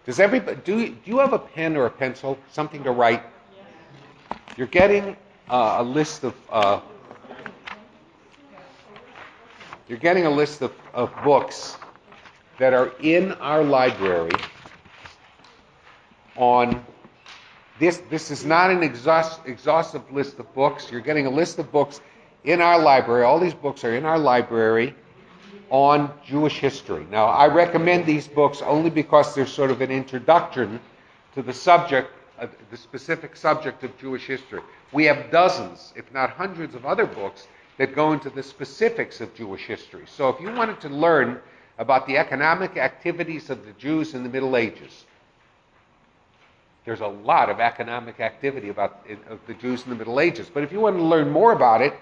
Does everybody do you have a pen or a pencil, something to write? You're getting a list of books that are in our library on this. This is not an exhaustive list of books. You're getting a list of books in our library. All these books are in our library on Jewish history. Now, I recommend these books only because they're sort of an introduction to the subject, the specific subject of Jewish history. We have dozens, if not hundreds, of other books that go into the specifics of Jewish history. So if you wanted to learn about the economic activities of the Jews in the Middle Ages, there's a lot of economic activity of the Jews in the Middle Ages. But if you want to learn more about it,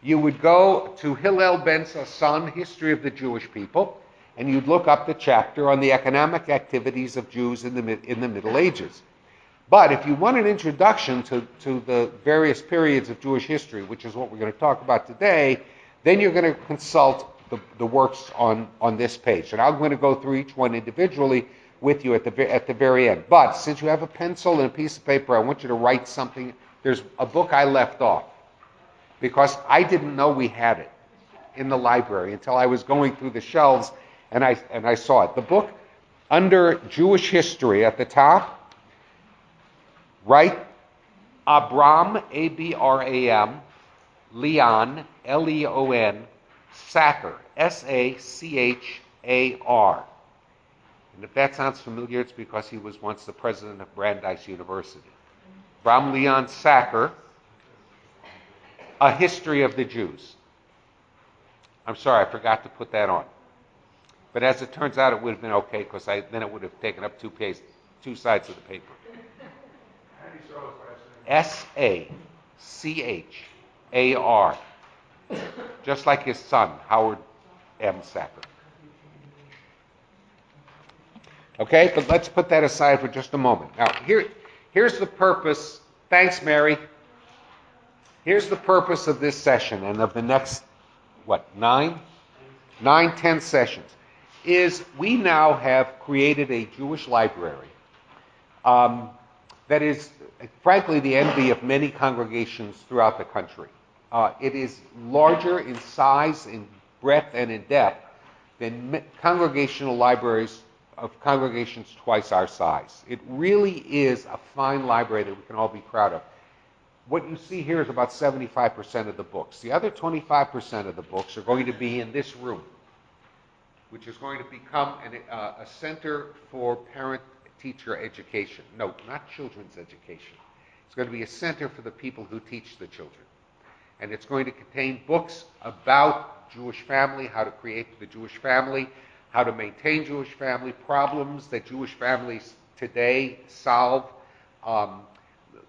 you would go to Hillel ben Sasson, History of the Jewish People, and you'd look up the chapter on the economic activities of Jews in the Middle Ages. But if you want an introduction to the various periods of Jewish history, which is what we're going to talk about today, then you're going to consult the works on this page. And I'm going to go through each one individually with you at the very end. But since you have a pencil and a piece of paper, I want you to write something. There's a book I left off because I didn't know we had it in the library until I was going through the shelves and I saw it. The book under Jewish history at the top, write Abram, A-B-R-A-M, Leon, L-E-O-N, Sacher, S-A-C-H-A-R. And if that sounds familiar, it's because he was once the president of Brandeis University. Abram Leon Sacher, A History of the Jews. I'm sorry, I forgot to put that on. But as it turns out, it would have been okay, because then it would have taken up two sides of the paper. S-A-C-H-A-R. Just like his son, Howard M. Sacher. Okay, but let's put that aside for just a moment. Now, here's the purpose. Thanks, Mary. Here's the purpose of this session and of the next, 10 sessions, is we now have created a Jewish library that is, frankly, the envy of many congregations throughout the country. It is larger in size, in breadth, and in depth than congregational libraries of congregations twice our size. It really is a fine library that we can all be proud of. What you see here is about 75% of the books. The other 25% of the books are going to be in this room, which is going to become a center for parent-teacher education. No, not children's education. It's going to be a center for the people who teach the children. And it's going to contain books about Jewish family, how to create the Jewish family, how to maintain Jewish family, problems that Jewish families today solve.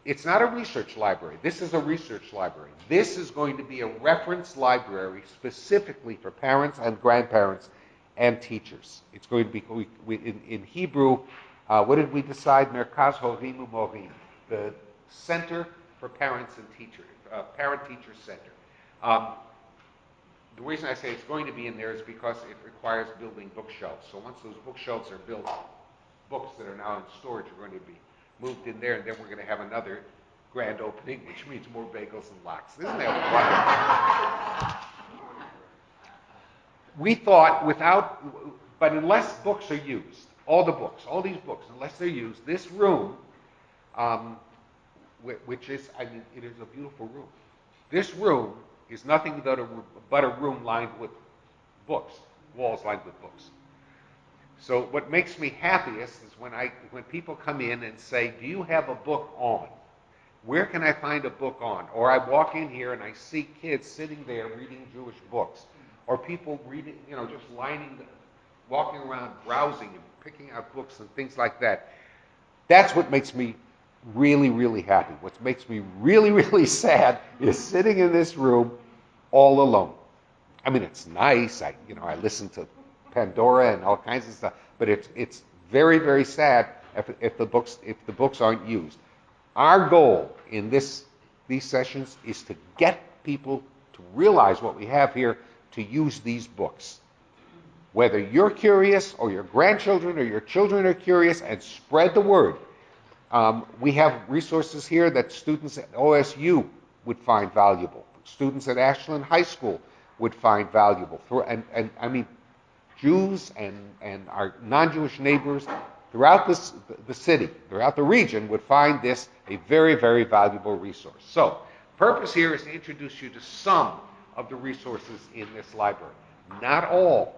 It's not a research library. This is a research library. This is going to be a reference library specifically for parents and grandparents and teachers. It's going to be, in Hebrew, what did we decide? Merkaz Horim Umorim, the Center for Parents and Teachers, Parent-Teacher Center. The reason I say it's going to be in there is because it requires building bookshelves. So once those bookshelves are built, books that are now in storage are going to be moved in there, and then we're going to have another grand opening, which means more bagels and lox. Isn't that wonderful? We thought but unless books are used, all these books, unless they're used, this room, which is, it is a beautiful room. This room is nothing but a room lined with books, walls lined with books. So what makes me happiest is when people come in and say, do you have a book on? Where can I find a book on? Or I walk in here and I see kids sitting there reading Jewish books. Or people reading, just walking around browsing and picking out books and things like that. That's what makes me really, really happy. What makes me really, really sad is sitting in this room all alone. I mean, it's nice. I listen to Pandora and all kinds of stuff, but it's very, very sad if the books aren't used. Our goal in these sessions is to get people to realize what we have here, to use these books. Whether you're curious or your grandchildren or your children are curious, and spread the word. We have resources here that students at OSU would find valuable. Students at Ashland High School would find valuable. And I mean, Jews and our non-Jewish neighbors throughout the city, throughout the region, would find this a very, very valuable resource. So, purpose here is to introduce you to some of the resources in this library. Not all.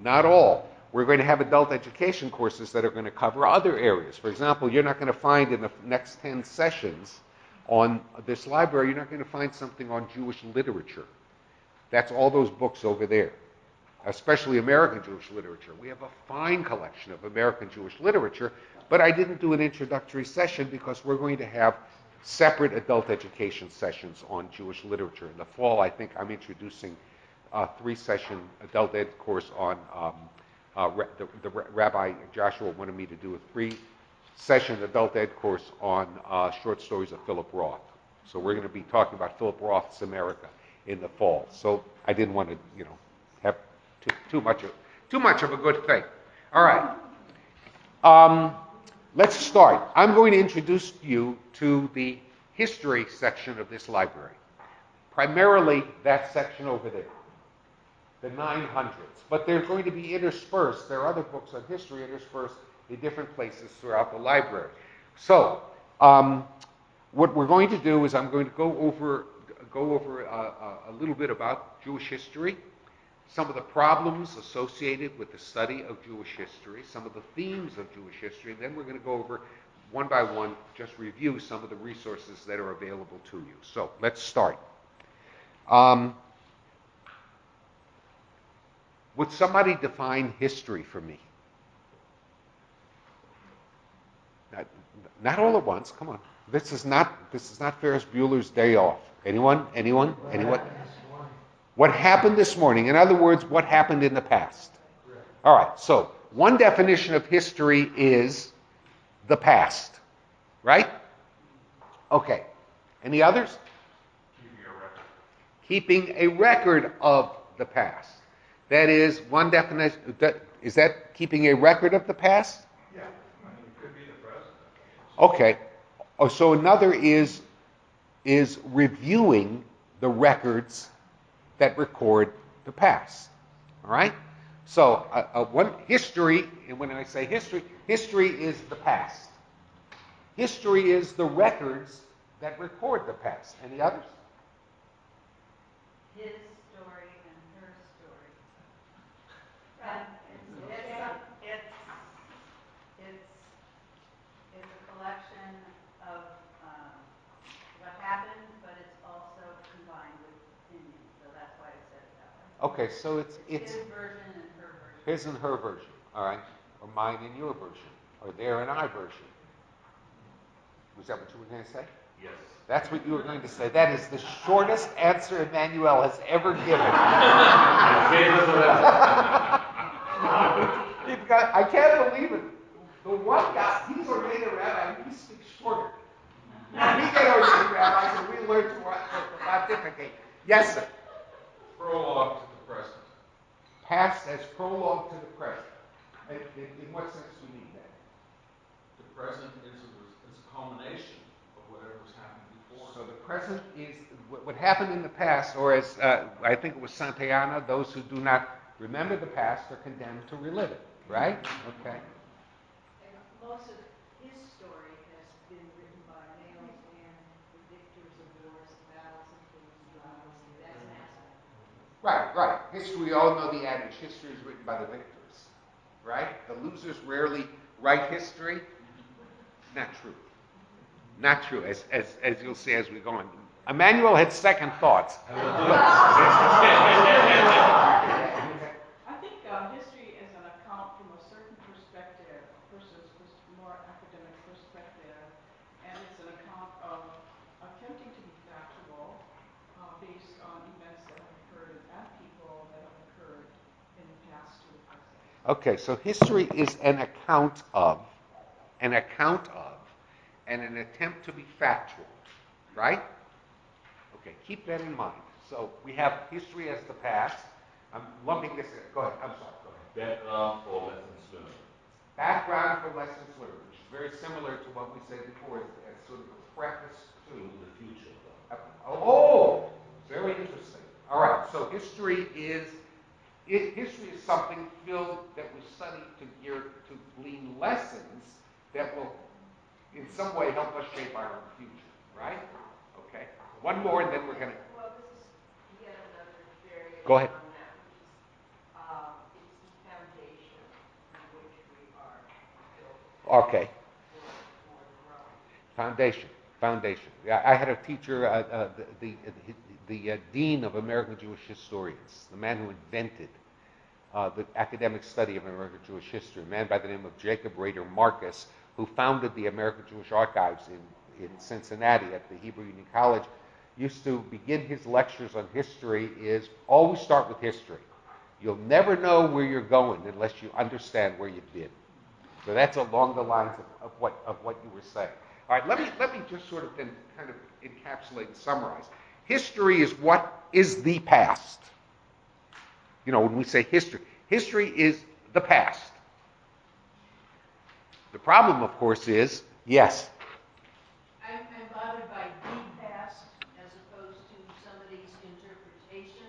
Not all. We're going to have adult education courses that are going to cover other areas. For example, you're not going to find in the next 10 sessions on this library, you're not going to find something on Jewish literature. That's all those books over there, especially American Jewish literature. We have a fine collection of American Jewish literature, but I didn't do an introductory session because we're going to have separate adult education sessions on Jewish literature. In the fall, I think I'm introducing a 3-session adult ed course on the Rabbi Joshua wanted me to do a 3-session adult ed course on short stories of Philip Roth. So we're going to be talking about Philip Roth's America in the fall. So I didn't want to, have too much of a good thing. All right. Let's start. I'm going to introduce you to the history section of this library. Primarily that section over there, the 900s. But they're going to be interspersed. There are other books on history interspersed in different places throughout the library. So, what we're going to do is I'm going to go over a little bit about Jewish history, some of the problems associated with the study of Jewish history, some of the themes of Jewish history, and then we're going to go over one by one, just review some of the resources that are available to you. So, let's start. Would somebody define history for me? Not all at once. Come on. This is not Ferris Bueller's Day Off. Anyone? What happened this morning? In other words, what happened in the past? All right. So one definition of history is the past, right? Okay. Any others? Keeping a record of the past. That is one definition. Is that keeping a record of the past? Yeah, it could be the present. Okay. Oh, so another is reviewing the records that record the past. All right. So one history, and when I say history, history is the past. History is the records that record the past. Any others? His story and her story. It's a collection of what happened, but it's also combined with opinion. So that's why I said it that way. Okay, so it's his version and her version. His and her version, all right, or mine and your version, or their and our version. Was that what you were going to say? Yes. That's what you were going to say. That is the shortest answer Emmanuel has ever given. I can't believe it. The one guy, he's ordained a rabbi, and he speaks shorter. We get ordained rabbis, and we learn to pontificate. Yes, sir. Prologue to the present. Past as prologue to the present. In what sense do you mean that? The present is a culmination of whatever was happening before. So the present is what happened in the past, or as I think it was Santayana, those who do not remember the past are condemned to relive it, right? Okay. And most of his story has been written by males and the victors of wars and battles and kings and dramas. That's an aspect. Right. History, we all know the adage, history is written by the victors, right? The losers rarely write history. Not true. Not true, as you'll see as we go on. Emmanuel had second thoughts. I think history is an account from a certain perspective versus more academic perspective, and it's an account of attempting to be factual based on events that have occurred and people that have occurred in the past to the present. Okay, so history is an account of, and an attempt to be factual, right? Okay, keep that in mind. So we have history as the past. I'm lumping this in. Go ahead. I'm sorry. Background for lessons learned. Background for lessons learned, which is very similar to what we said before as sort of a preface to The future, though. Oh, very interesting. All right, so history is something filled that we study to glean lessons that will, in some way, help us shape our own future. Right? Okay. One more, and then we're going to. Well, this is yet another variation Go ahead. on that, which is it's the foundation on which we are built Okay. for growth. Foundation. Yeah, I had a teacher, the dean of American Jewish historians, the man who invented the academic study of American Jewish history, a man by the name of Jacob Rader Marcus, who founded the American Jewish Archives in Cincinnati at the Hebrew Union College, used to begin his lectures on history is always start with history. You'll never know where you're going unless you understand where you've been. So that's along the lines of what you were saying. All right, let me just sort of then kind of encapsulate and summarize. History is what is the past. You know, when we say history is the past. The problem, of course, is, yes. I'm bothered by the past as opposed to somebody's interpretation.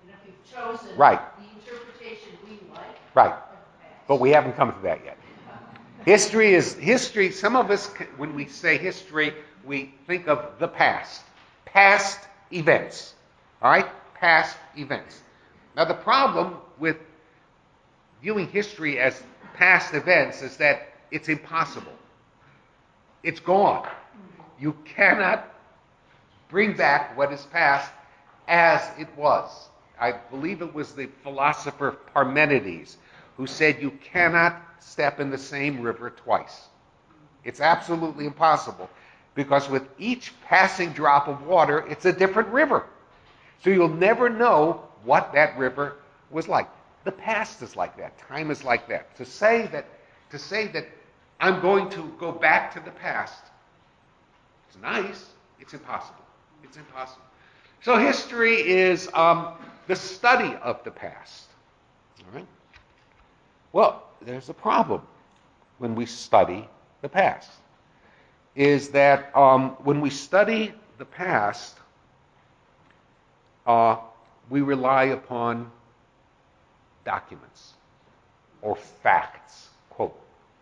And if you've chosen Right. the interpretation we like Right. of the past. But we haven't come to that yet. History. Some of us, when we say history, we think of the past. Past events. All right? Past events. Now, the problem with viewing history as past events is that it's impossible. It's gone. You cannot bring back what is past as it was. I believe it was the philosopher Parmenides who said you cannot step in the same river twice. It's absolutely impossible because with each passing drop of water, it's a different river. So you'll never know what that river was like. The past is like that. Time is like that. To say that I'm going to go back to the past, it's nice. It's impossible. It's impossible. So history is the study of the past. All right. Well, there's a problem when we study the past. Is that when we study the past, we rely upon documents or facts, quote,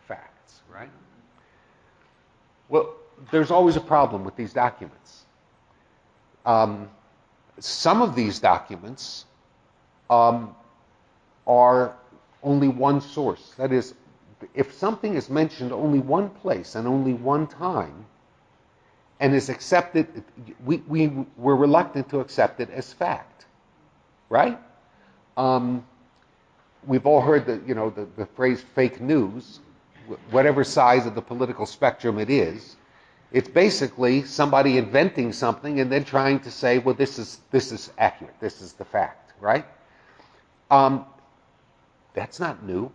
facts, right? Well, there's always a problem with these documents. Some of these documents are only one source. That is, if something is mentioned only one place and only one time, and is accepted, we're reluctant to accept it as fact, right? We've all heard the phrase fake news, whatever size of the political spectrum it is. It's basically somebody inventing something and then trying to say, well, this is accurate, this is the fact, right? That's not new.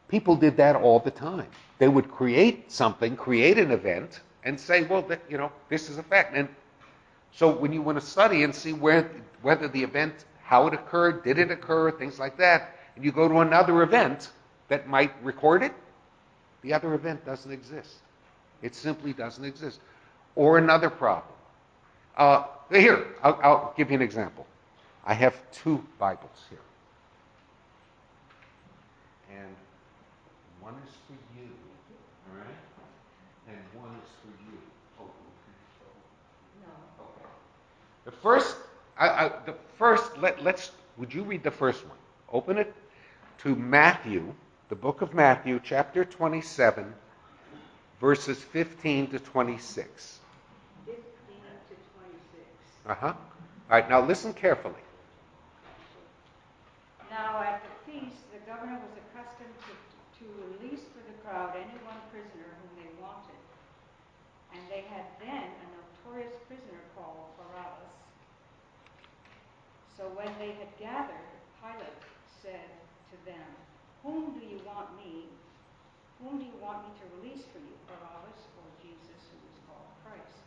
People did that all the time. They would create something, create an event, and say, well, this is a fact. And so when you want to study and see whether the event, how it occurred, did it occur, things like that, and you go to another event that might record it, the other event doesn't exist. It simply doesn't exist. Or another problem. Here, I'll give you an example. I have two Bibles here. And one is for you, all right? And one is for you. Oh, no. Okay. Would you read the first one? Open it to Matthew, the book of Matthew, chapter 27, verses 15 to 26. 15 to 26. Uh-huh. All right, now listen carefully. Now at the feast, the governor was accustomed to release for the crowd any one prisoner whom they wanted. And they had then a notorious prisoner called Barabbas. So when they had gathered, Pilate said to them, Whom do you want me to release for you, Barabbas or Jesus, who is called Christ?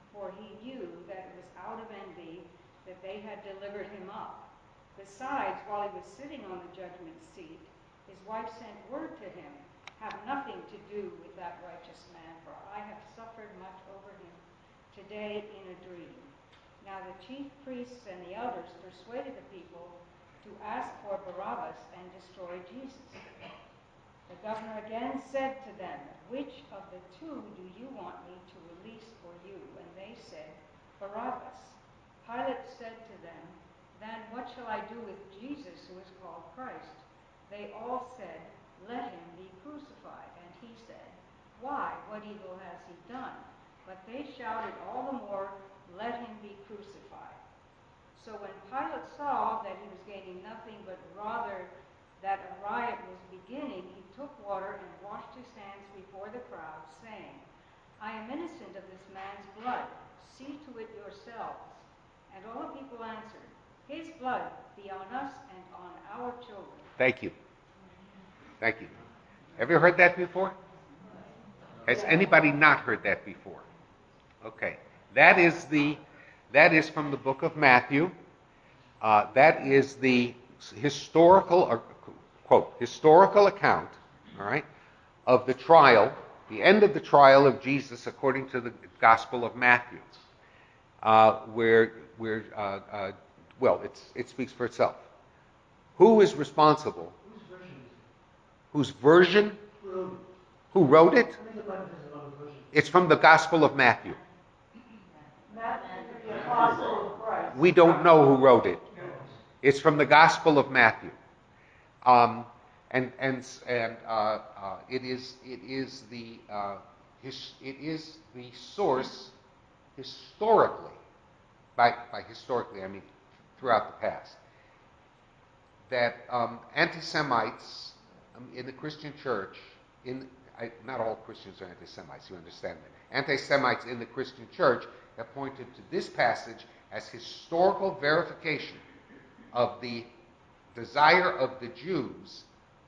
For he knew that it was out of envy that they had delivered him up. Besides, while he was sitting on the judgment seat, his wife sent word to him, "Have nothing to do with that righteous man, for I have suffered much over him today in a dream." Now the chief priests and the elders persuaded the people to ask for Barabbas and destroy Jesus. The governor again said to them, "Which of the two do you want me to release for you?" And they said, "Barabbas." Pilate said to them, "Then what shall I do with Jesus, who is called Christ?" They all said, "Let him be crucified." And he said, "Why? What evil has he done?" But they shouted all the more, "Let him be crucified." So when Pilate saw that he was gaining nothing, but rather that a riot was beginning, he took water and washed his hands before the crowd, saying, "I am innocent of this man's blood. See to it yourselves." And all the people answered, "His blood be on us and on our children." Thank you. Thank you. Have you heard that before? Has anybody not heard that before? Okay. That is from the book of Matthew. That is the historical, quote, historical account, all right, of the trial, the end of the trial of Jesus according to the Gospel of Matthew, well, it speaks for itself. Who is responsible? Whose version? Who wrote it? It's from the Gospel of Matthew. Matthew, the apostle of Christ. We don't know who wrote it. It's from the Gospel of Matthew, it is the source historically. By historically, I mean throughout the past, that anti-Semites in the Christian church, not all Christians are anti-Semites, you understand that. Anti-Semites in the Christian church have pointed to this passage as historical verification of the desire of the Jews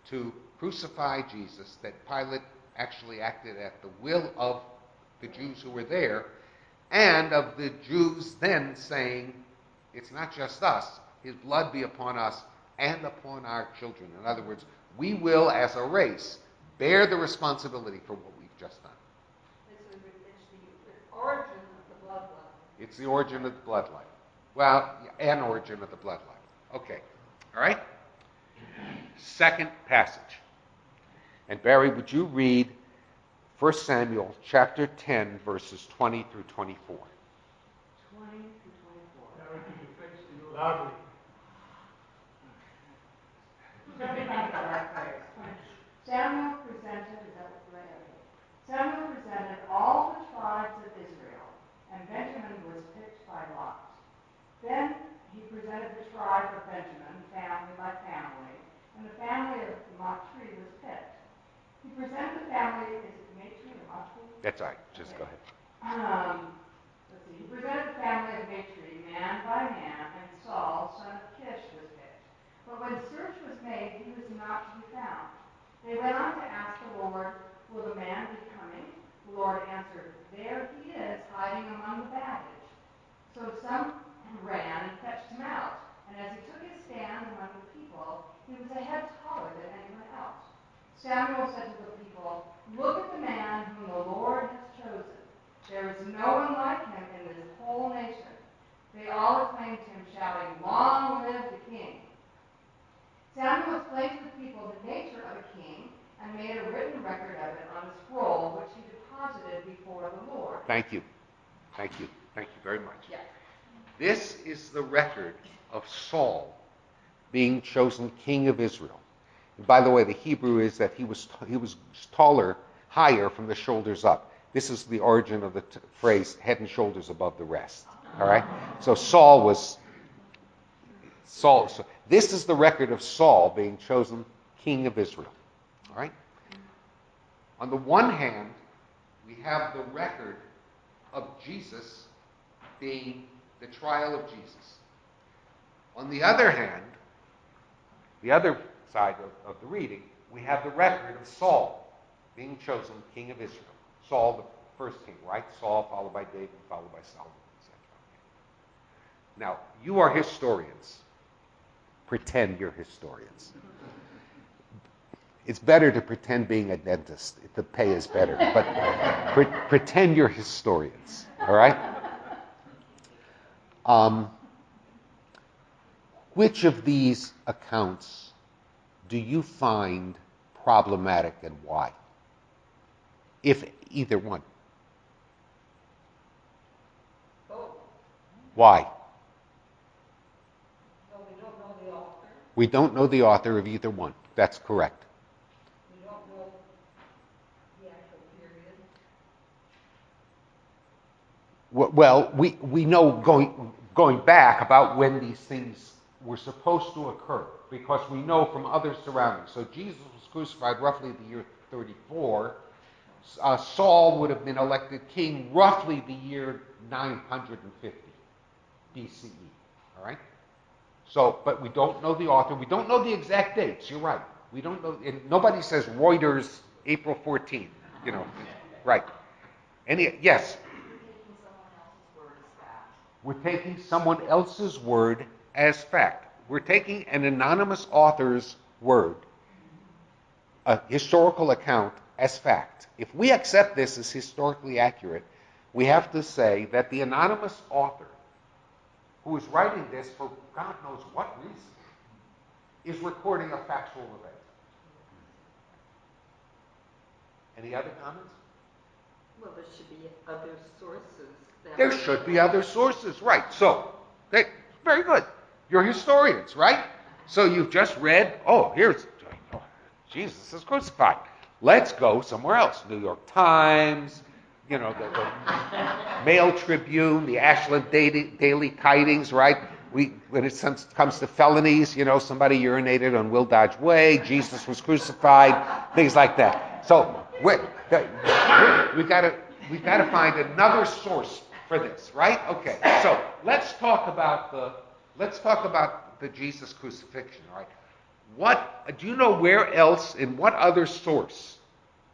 to crucify Jesus, that Pilate actually acted at the will of the Jews who were there, and of the Jews then saying, "It's not just us, his blood be upon us and upon our children." In other words, we will, as a race, bear the responsibility for what we've just done. It's the origin of the bloodline. It's the origin of the bloodline. Well, an origin of the bloodline. Okay. All right? Second passage. And Barry, would you read 1 Samuel chapter 10, verses 20 through 24? 20 to 24. Now if you could fix it loudly. Jumping onto the right place. Samuel presented, is that what right? Okay. Samuel presented all the tribes of Israel, and Benjamin was picked by lot. Then he presented the tribe of Benjamin, family by family, and the family of Matri was picked. He presented the family, is it Matri or Matri? That's all right. Just go ahead. Let's see. He presented the family of Matri, man by man, and Saul, son of Kish, was picked. But when search was made, he was not to be found. They went on to ask the Lord, "Will the man be coming?" The Lord answered, "There he is, hiding among the baggage." So some ran and fetched him out, and as he took his stand among the people, he was a head taller than anyone else. Samuel said to the people, "Look at the man whom the Lord has chosen. There is no one like him in this whole nation." They all acclaimed him, shouting, "Long live the king!" Samuel explained to the people the nature of a king and made a written record of it on a scroll, which he deposited before the Lord. Thank you. Thank you. Thank you very much. Yeah. This is the record of Saul being chosen king of Israel. And by the way, the Hebrew is that he was taller, higher from the shoulders up. This is the origin of the phrase "head and shoulders above the rest." All right. So Saul. So this is the record of Saul being chosen king of Israel. All right. On the one hand, we have the record of Jesus being the trial of Jesus. On the other hand, the other side of the reading, we have the record of Saul being chosen king of Israel. Saul, the first king, right? Saul, followed by David, followed by Solomon, etc. Now, you are historians. pretend you're historians. It's better to pretend being a dentist. The pay is better. But pretend you're historians, all right? Which of these accounts do you find problematic and why? If either one. Both. Why? So we don't know the author. We don't know the author of either one. That's correct. We don't know the actual period. Well, we know going back about when these things were supposed to occur, because we know from other surroundings. So Jesus was crucified roughly the year 34. Saul would have been elected king roughly the year 950 BCE. All right? So, but we don't know the author. We don't know the exact dates. You're right. We don't know. And nobody says Reuters, April 14th. You know, right? Yes. We're taking someone else's word as fact. We're taking an anonymous author's word, a historical account, as fact. If we accept this as historically accurate, we have to say that the anonymous author, who is writing this for God knows what reason, is recording a factual event. Any other comments? Well, there should be other sources. There should be other sources, right. So, very good. You're historians, right? So you've just read, Jesus is crucified. Let's go somewhere else. New York Times, the Mail Tribune, the Ashland Daily Tidings, right? When it comes to felonies, somebody urinated on Will Dodge Way, Jesus was crucified, things like that. So we've got to find another source for this, right? Okay. So let's talk about the Jesus crucifixion, right? Do you know where else, in what other source,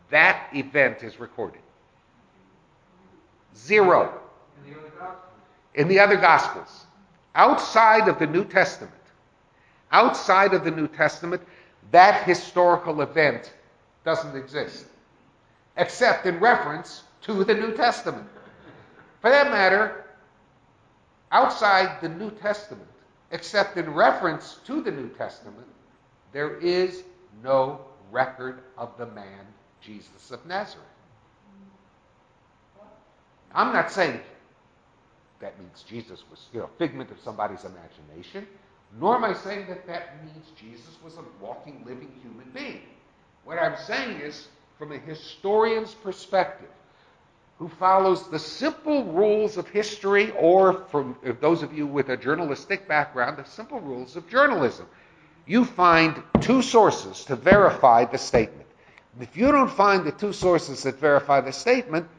that event is recorded? Zero. In the other Gospels. Outside of the New Testament, that historical event doesn't exist, except in reference to the New Testament. For that matter, outside the New Testament, except in reference to the New Testament, there is no record of the man Jesus of Nazareth. I'm not saying that means Jesus was a figment of somebody's imagination, nor am I saying that means Jesus was a walking, living human being. What I'm saying is, from a historian's perspective, who follows the simple rules of history, or from those of you with a journalistic background, the simple rules of journalism, you find two sources to verify the statement. If you don't find the two sources that verify the statement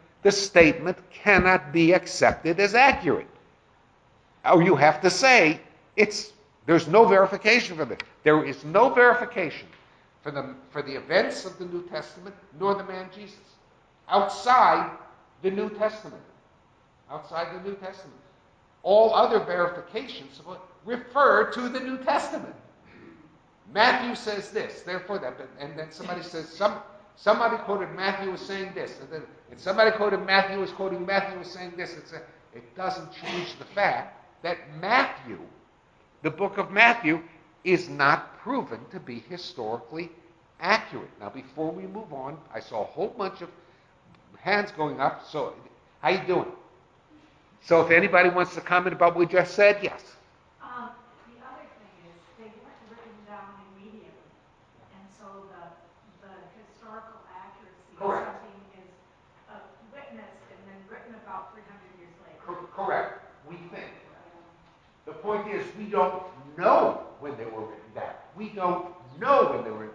cannot be accepted as accurate. Or you have to say there's no verification for this. There is no verification for the events of the New Testament nor the man Jesus outside the New Testament. Outside the New Testament. All other verifications refer to the New Testament. Matthew says this, therefore that, and then somebody says, somebody quoted Matthew as saying this, and somebody quoted Matthew as quoting Matthew as saying this. It doesn't change the fact that Matthew, the book of Matthew, is not proven to be historically accurate. Now, before we move on, I saw a whole bunch of hands going up. So, how you doing? So, if anybody wants to comment about what we just said, yes. The other thing is they weren't written down immediately, and so the historical accuracy of something is witnessed and then written about 300 years later. Correct. We think. The point is, we don't know when they were written down. We don't know when they were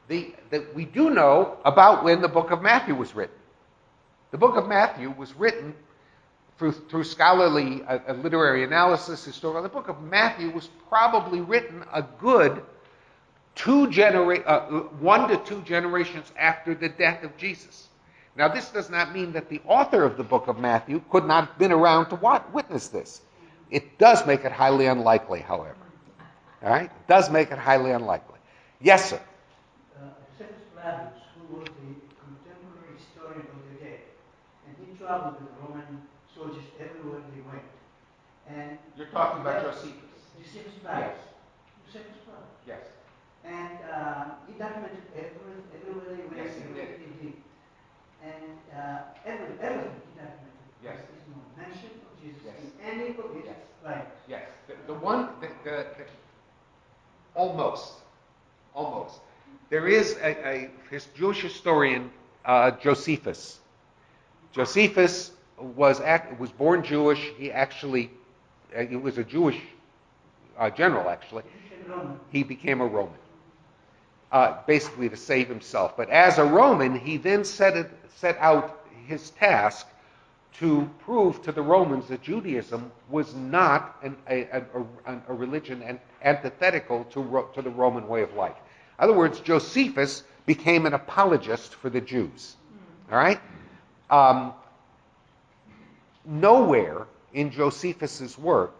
written. We do know about when the book of Matthew was written. The book of Matthew was written through scholarly literary analysis, historical. The book of Matthew was probably written a good 1 to 2 generations after the death of Jesus. Now, this does not mean that the author of the book of Matthew could not have been around to witness this. It does make it highly unlikely, however. All right? It does make it highly unlikely. Yes, sir. Josephus Flavius, who was the contemporary historian of the day, and he traveled with Roman soldiers everywhere they went. And You're talking about Josephus. Josephus Flavius. Yes. Josephus Flavius. Yes. And he documented everywhere they went, Yes, he everything did. they did. And everything he documented. Yes. There is no mention of Jesus Yes. in any of his Yes. writings. Yes. The one, almost. There is his Jewish historian, Josephus. Josephus was born Jewish. He was a Jewish general, actually. He became a Roman, basically to save himself. But as a Roman, he then set out his task to prove to the Romans that Judaism was not a religion antithetical to the Roman way of life. In other words, Josephus became an apologist for the Jews. All right? Nowhere in Josephus's work,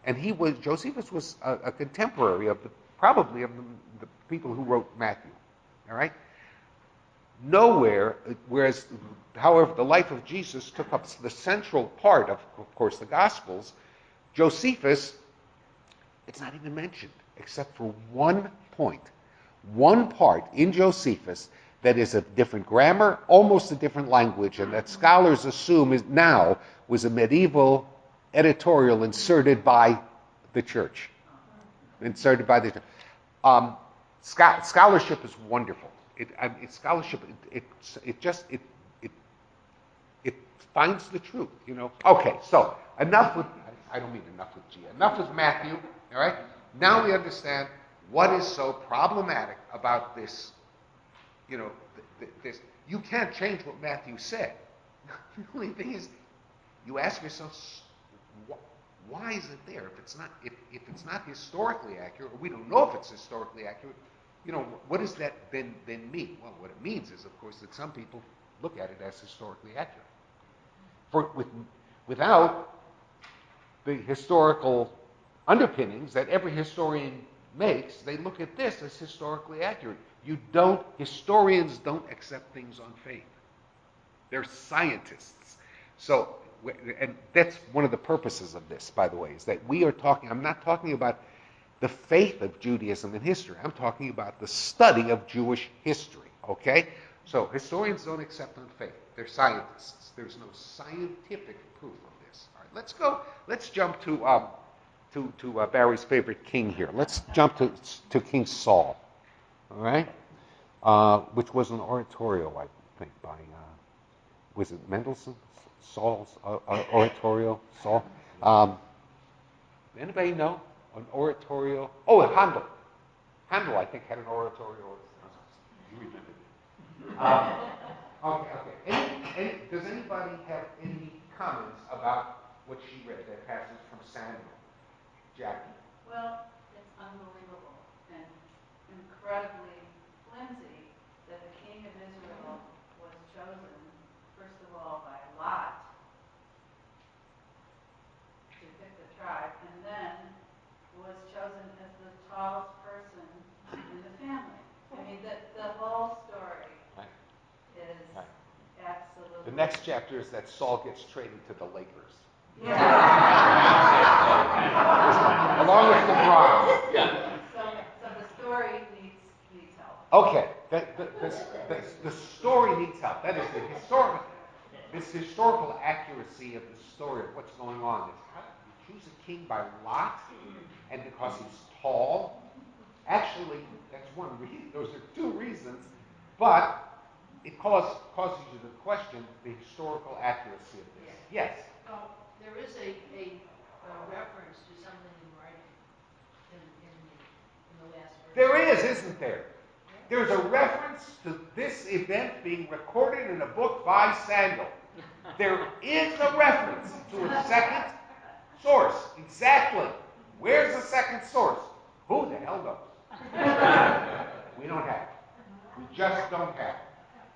and Josephus was a contemporary of probably of the people who wrote Matthew. All right? Nowhere, however, the life of Jesus took up the central part of course, the Gospels. Josephus, it's not even mentioned, except for one part in Josephus that is a different grammar, almost a different language, and that scholars assume now was a medieval editorial inserted by the church. Scholarship is wonderful. It finds the truth, you know. Okay, so enough with, I don't mean enough with G, enough with Matthew, all right? Now we understand what is so problematic about this, you know, this. You can't change what Matthew said. The only thing is, you ask yourself, why is it there? If it's not historically accurate, or we don't know if it's historically accurate, you know, what does that then mean? Well, what it means is, of course, that some people look at it as historically accurate. Without the historical underpinnings that every historian makes, they look at this as historically accurate. Historians don't accept things on faith. They're scientists. So, and that's one of the purposes of this, by the way, is that I'm not talking about the faith of Judaism in history. I'm talking about the study of Jewish history, okay? So historians don't accept on faith. They're scientists. There's no scientific proof of this. All right, let's jump to Barry's favorite king here. Let's jump to King Saul, all right? Which was an oratorio, I think, by, was it Mendelssohn? Saul's oratorio? Saul? Anybody know an oratorio? Oh, Handel. Handel, I think, had an oratorio. You remember it. Okay. Does anybody have any comments about what she read, that passage from Samuel? Jackie? Well, it's unbelievable and incredibly flimsy that the king of Israel was chosen, first of all, by Lot to pick the tribe, and then was chosen as the tallest person in the family. I mean, the whole story is absolutely... The next chapter is that Saul gets traded to the Lakers. Yeah. Along with LeBron. Yeah. So the story needs help. Okay. The story needs help. That is this historical accuracy of the story of what's going on. Is how you choose a king by lot, and because he's tall. Actually, that's one reason. Those are two reasons, but it causes you to question the historical accuracy of this. Yes. Well, there is a reference to something in writing in the last verse. There is, isn't there? There's a reference to this event being recorded in a book by Samuel. There is a reference to a second source. Exactly. Where's the second source? Who the hell knows? We don't have it. We just don't have it.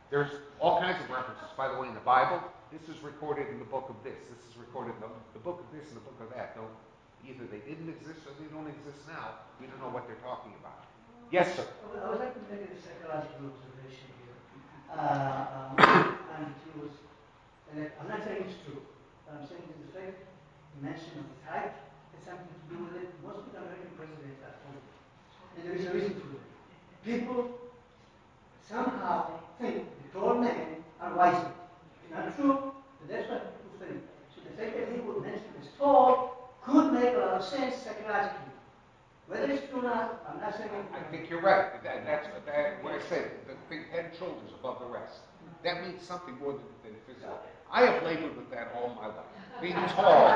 There's all kinds of references, by the way, in the Bible. This is recorded in the book of this. This is recorded in the book of this and the book of that. Either they didn't exist or they don't exist now. We don't know what they're talking about. Yes, sir. I would like to make a psychological observation here. And he was, and I'm not saying it's true, but I'm saying that the fact you mentioned of his height has something to do with it. Most of the American presidents are tall. And there is a reason for that. People somehow think the tall men are wiser. It's not true, but that's what people think. So the fact that he would mention as tall could make a lot of sense psychologically. Whether it's true or not, I'm not saying anything. I think you're right. That's what I said. The big head and shoulders above the rest. That means something more than physical. I have labored with that all my life. Being tall.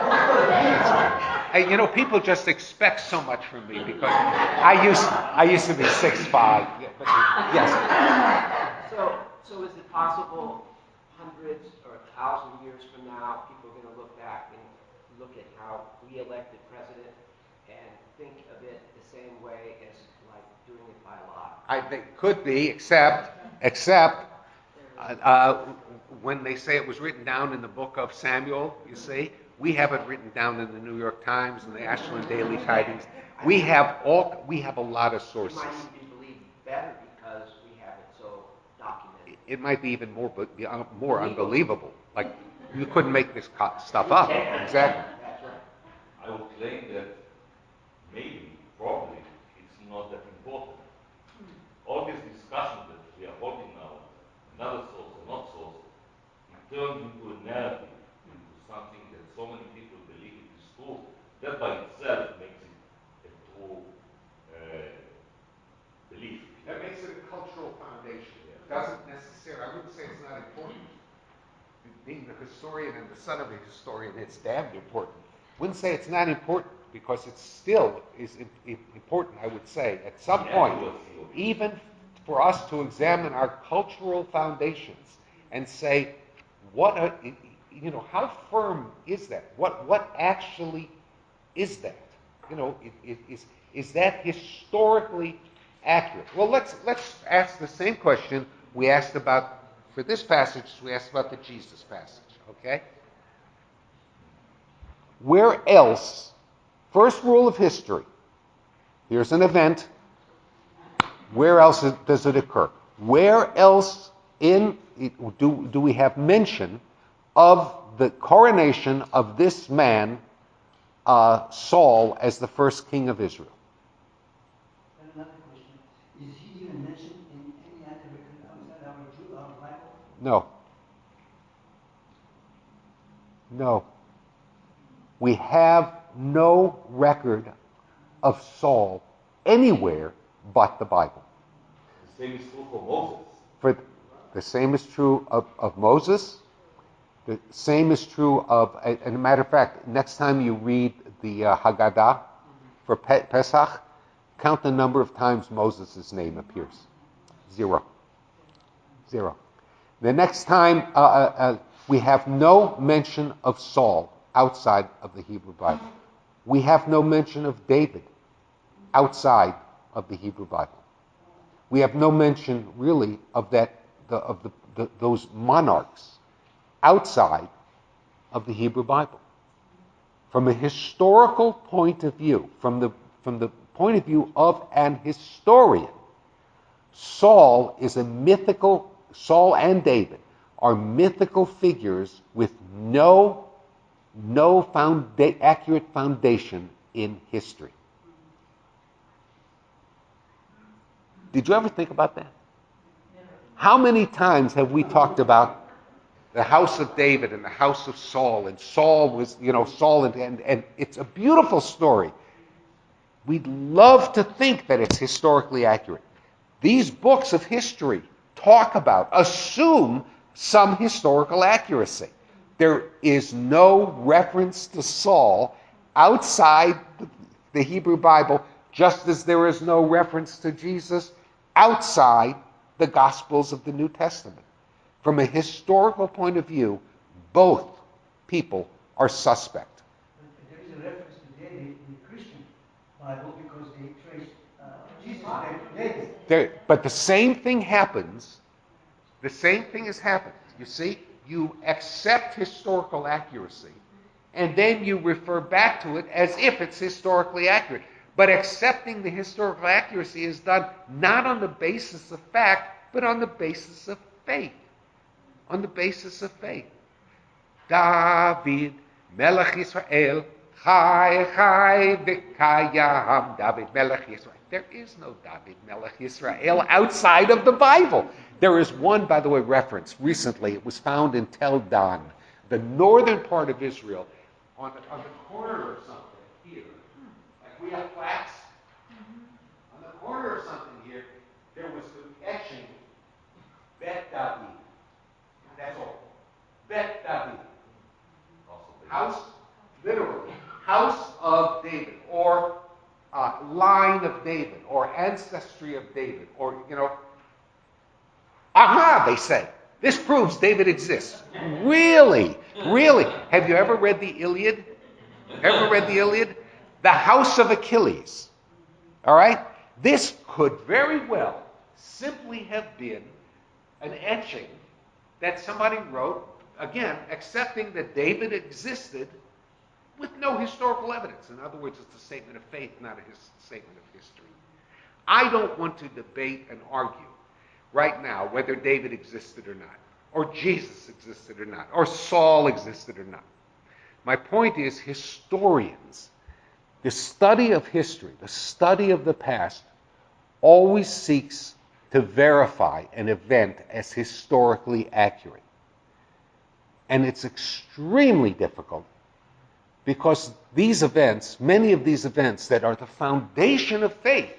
You know, people just expect so much from me because I used to be 6'5". Yeah, but, yes. So is it possible hundreds or 1,000 years from now, people are going to look back and look at how we elected president and think of it the same way as like doing it by lot? I think could be, except when they say it was written down in the book of Samuel, you see, we have it written down in the New York Times and the Ashland Daily Tidings. We have a lot of sources. It might even be believed better because we have it so documented. It might be even more unbelievable. Like you couldn't make this stuff up. Exactly. That's right. I would claim that maybe, probably, it's not that important. All these discussions that we are holding now, another source or not source, it turned into a narrative, into something that so many people believe it is true. That by itself makes it a true belief. That makes it a cultural foundation. It doesn't necessarily, I wouldn't say it's not important. Being the historian and the son of a historian, it's damn important. Wouldn't say it's not important because it still is important, I would say, at some point, even for us to examine our cultural foundations and say, how firm is that? What actually is that? Is that historically accurate? Well, let's ask the same question we asked about, for this passage, we asked about the Jesus passage, okay? Where else, first rule of history, here's an event, where else does it occur? Where else do we have mention of the coronation of this man, Saul, as the first king of Israel? Another question. Is he even mentioned in any other record outside our Bible? No. No. We have no record of Saul anywhere but the Bible. The same is true for Moses. The same is true of Moses. The same is true of, and a matter of fact, next time you read the Haggadah for Pesach, count the number of times Moses' name appears. 0. The next time, we have no mention of Saul outside of the Hebrew Bible. We have no mention of David outside of the Hebrew Bible. We have no mention, really, of those monarchs outside of the Hebrew Bible. From a historical point of view, from the point of view of an historian, Saul and David are mythical figures with no accurate foundation in history. Did you ever think about that? How many times have we talked about the house of David and the house of Saul, and Saul was, Saul, and it's a beautiful story. We'd love to think that it's historically accurate. These books of history assume some historical accuracy. There is no reference to Saul outside the Hebrew Bible, just as there is no reference to Jesus outside the Gospels of the New Testament. From a historical point of view, both people are suspect. There is a reference to David in the Christian Bible because they trace Jesus back to David. But the same thing happens. The same thing has happened. You see, you accept historical accuracy and then you refer back to it as if it's historically accurate. But accepting the historical accuracy is done not on the basis of fact, but on the basis of faith. On the basis of faith. David, Melech Yisrael, Chai Chai V'Kayam, David Melech Yisrael. There is no David Melech Yisrael outside of the Bible. There is one, by the way, reference. Recently, it was found in Tel Dan, the northern part of Israel, on the corner of something here. Like we have plaques. On the corner of something here, there was the etching, Bet David. That's all. Bet David. House, literally, house of David, or line of David, or ancestry of David, or, aha, they say. This proves David exists. Really? Really? Have you ever read the Iliad? Ever read the Iliad? The house of Achilles. All right? This could very well simply have been an etching that somebody wrote, again, accepting that David existed with no historical evidence. In other words, it's a statement of faith, not a statement of history. I don't want to debate and argue right now whether David existed or not, or Jesus existed or not, or Saul existed or not. My point is, historians, the study of history, the study of the past, always seeks to verify an event as historically accurate. And it's extremely difficult because these events, many of these events that are the foundation of faith,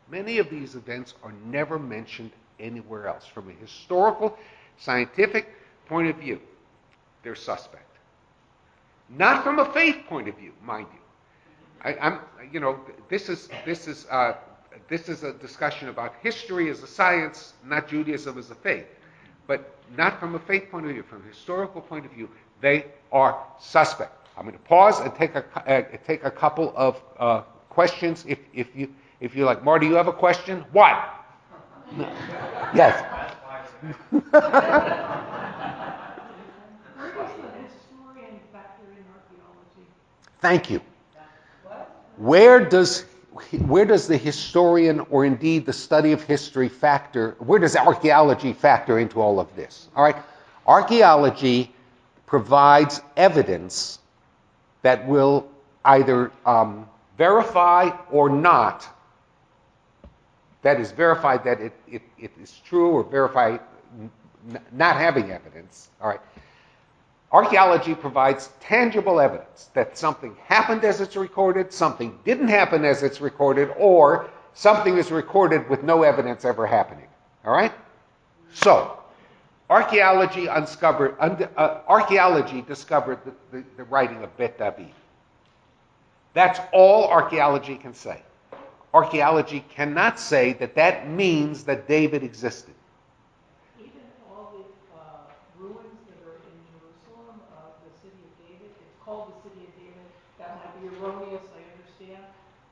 many of these events are never mentioned anywhere else. From a historical, scientific point of view, they're suspect. Not from a faith point of view, mind you. This is a discussion about history as a science, not Judaism as a faith. But not from a faith point of view, from a historical point of view, they are suspect. I'm going to pause and take a couple of questions if you like. Marty, you have a question? What? Yes. Where does the historian factor in archaeology? Thank you. Where does the historian, or indeed the study of history, where does archaeology factor into all of this? All right? Archaeology provides evidence that will either verify or not, that is, verify that it is true, or verify not having evidence. All right? Archaeology provides tangible evidence that something happened as it's recorded, something didn't happen as it's recorded, or something is recorded with no evidence ever happening. All right? So, archaeology discovered the writing of Bet David. That's all archaeology can say. Archaeology cannot say that that means that David existed. Even all the ruins that are in Jerusalem of the city of David, it's called the city of David. That might be erroneous, I understand,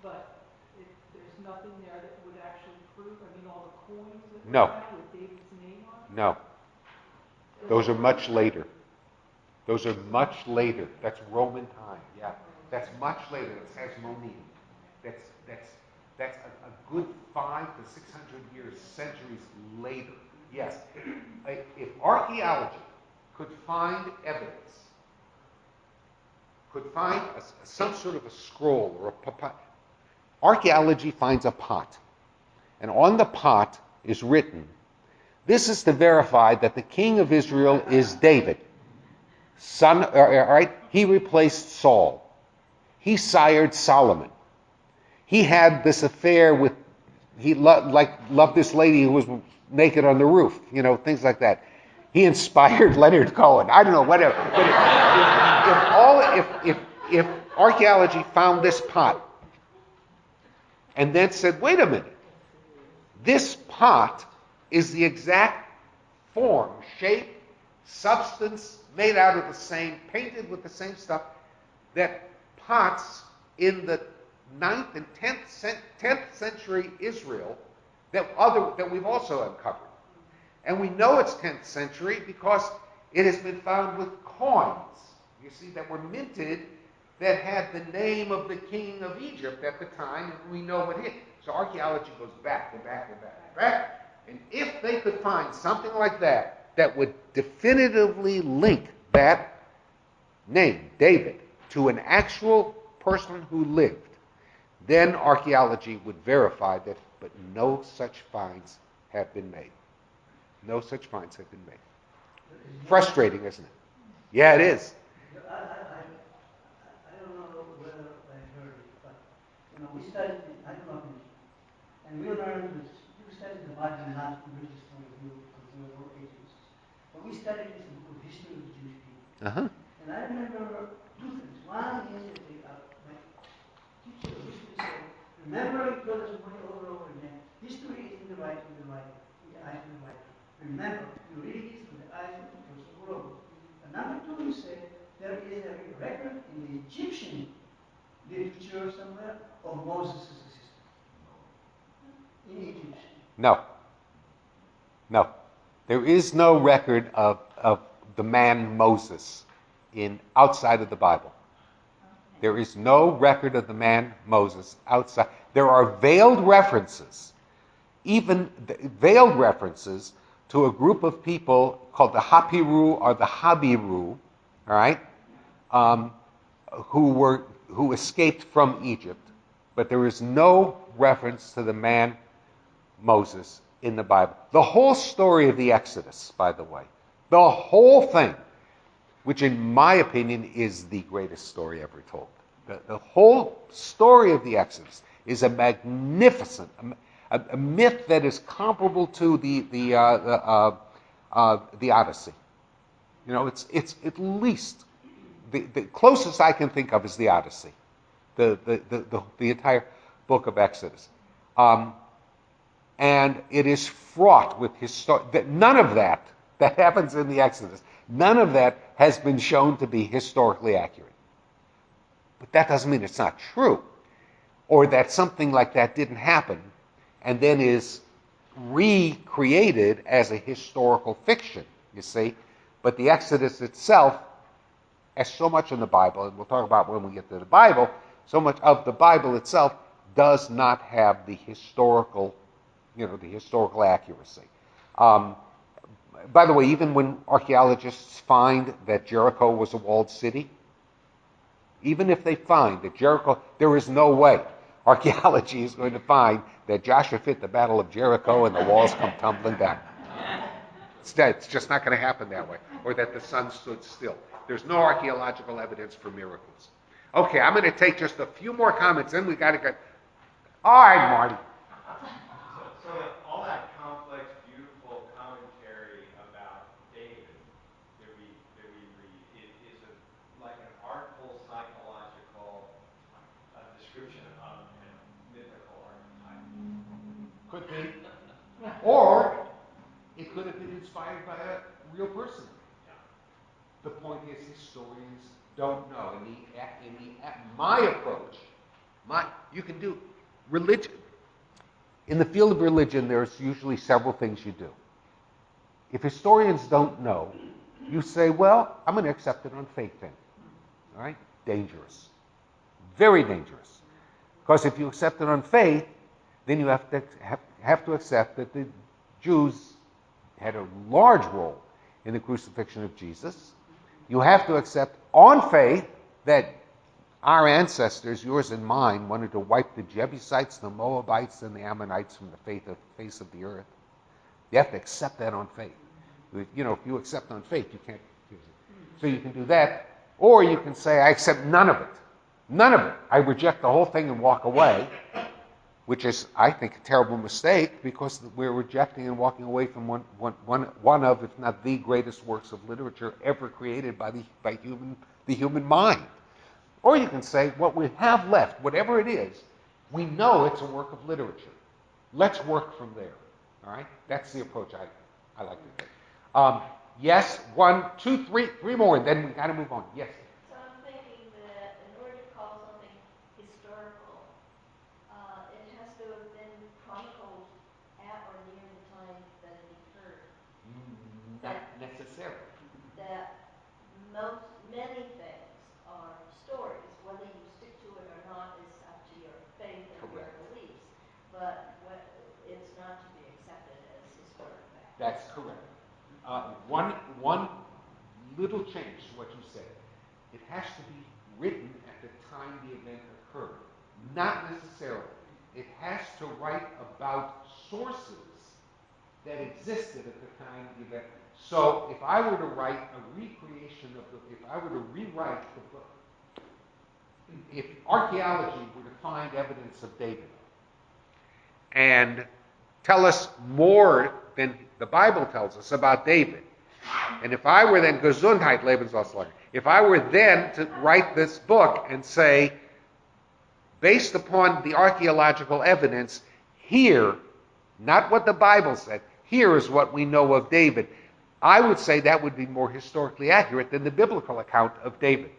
but there's nothing there that would actually prove. I mean, all the coins that were found with David's name on it. No. Those are much later. Those are much later. That's Roman time. Yeah. That's much later. It says Monim. That's a good 500 to 600 years, centuries later. Yes. If archaeology could find evidence, could find some sort of a scroll or archaeology finds a pot. And on the pot is written, this is to verify that the king of Israel is David. All right? He replaced Saul. He sired Solomon. He had this affair with, he loved this lady who was naked on the roof, things like that. He inspired Leonard Cohen. I don't know, whatever. But if archaeology found this pot and then said, wait a minute, this pot is the exact form, shape, substance, made out of the same, painted with the same stuff, that pots in the 9th and 10th century Israel that we've also uncovered. And we know it's 10th century because it has been found with coins you see, that were minted that had the name of the king of Egypt at the time, and we know what hit. So archaeology goes back and back and back and back. And if they could find something like that that would definitively link that name, David, to an actual person who lived, then archaeology would verify that, but no such finds have been made. No such finds have been made. Frustrating, isn't it? Yeah, it is. I don't know whether I heard it, but we studied. I grew up in Israel, and we learned that you study the Bible not from religious point of view because we were all atheists, but we studied this book of history of the Jewish people. Uh-huh. And I remember two things. One is that my teacher of history said, remember, he told us over and over again, history isn't the writing of the writer, in the eyes of the writer. Remember, you read it through the eyes of the person who wrote it. And number two, he said, there is a record in the Egyptian literature somewhere of Moses' assistant. In Egyptian. No. No. There is no record of the man Moses outside of the Bible. There is no record of the man Moses outside. There are veiled references, even veiled references to a group of people called the Hapiru or the Habiru, all right, who escaped from Egypt, but there is no reference to the man Moses in the Bible. The whole story of the Exodus, by the way, the whole thing, which in my opinion is the greatest story ever told. The whole story of the Exodus is a magnificent, a myth that is comparable to the Odyssey. You know, it's at least the closest I can think of is the Odyssey, the entire book of Exodus. And it is fraught with none of that happens in the Exodus, none of that has been shown to be historically accurate. But that doesn't mean it's not true, or that something like that didn't happen and then is recreated as a historical fiction, you see. But the Exodus itself, as so much in the Bible, and we'll talk about when we get to the Bible, so much of the Bible itself does not have the historical accuracy. By the way, even when archaeologists find that Jericho was a walled city, even if they find that Jericho, there is no way archaeology is going to find that Joshua fit the battle of Jericho and the walls come tumbling down. It's just not going to happen that way. Or that the sun stood still. There's no archaeological evidence for miracles. Okay, I'm going to take just a few more comments, then we got to go. All right, Marty. So all that complex, beautiful commentary about David that we read is like an artful psychological description of a mythical archetype. Could be. Or it could have been inspired by a real person. Yeah. The point is, historians don't know. My approach, you can do religion. In the field of religion, there's usually several things you do. If historians don't know, you say, well, I'm going to accept it on faith then. All right? Dangerous. Very dangerous. Because if you accept it on faith, then you have to accept that the Jews had a large role in the crucifixion of Jesus. You have to accept on faith that our ancestors, yours and mine, wanted to wipe the Jebusites, the Moabites, and the Ammonites from the face of the earth. You have to accept that on faith. If you accept on faith, you can't. So you can do that, or you can say, I accept none of it. None of it. I reject the whole thing and walk away, which is, I think, a terrible mistake, because we're rejecting and walking away from one of, if not the greatest works of literature ever created by the human mind. Or you can say, what we have left, whatever it is, we know it's a work of literature. Let's work from there. All right? That's the approach I like to take. Yes, 1, 2, 3 more, and then we got to move on. Yes? So I'm thinking that in order to call something historical, it has to have been chronicled at or near the time that it occurred. Not necessarily. That many things are stories. Whether you stick to it or not is up to your faith and your beliefs, but it's not to be accepted as historic fact. That's correct. One little change to what you said. It has to be written at the time the event occurred. Not necessarily. It has to write about sources that existed at the time of the event. So if I were to write a recreation of if I were to rewrite the book, if archaeology were to find evidence of David and tell us more than the Bible tells us about David, and if I were then Gesundheit, Lebensaussagen, if I were then to write this book and say, based upon the archaeological evidence, here, not what the Bible said, here is what we know of David, I would say that would be more historically accurate than the biblical account of David.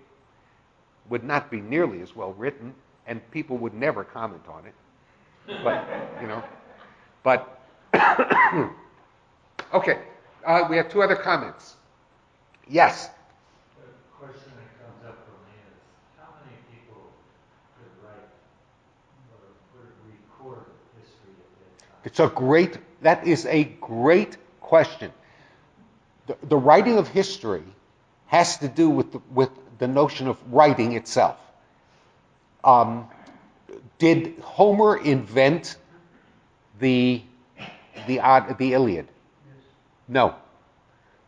Would not be nearly as well written, and people would never comment on it. But, okay, we have two other comments. Yes? The question that comes up for me is, how many people could write or could record history at that time? That is a great question. The writing of history has to do with the notion of writing itself. Did Homer invent the Iliad? No.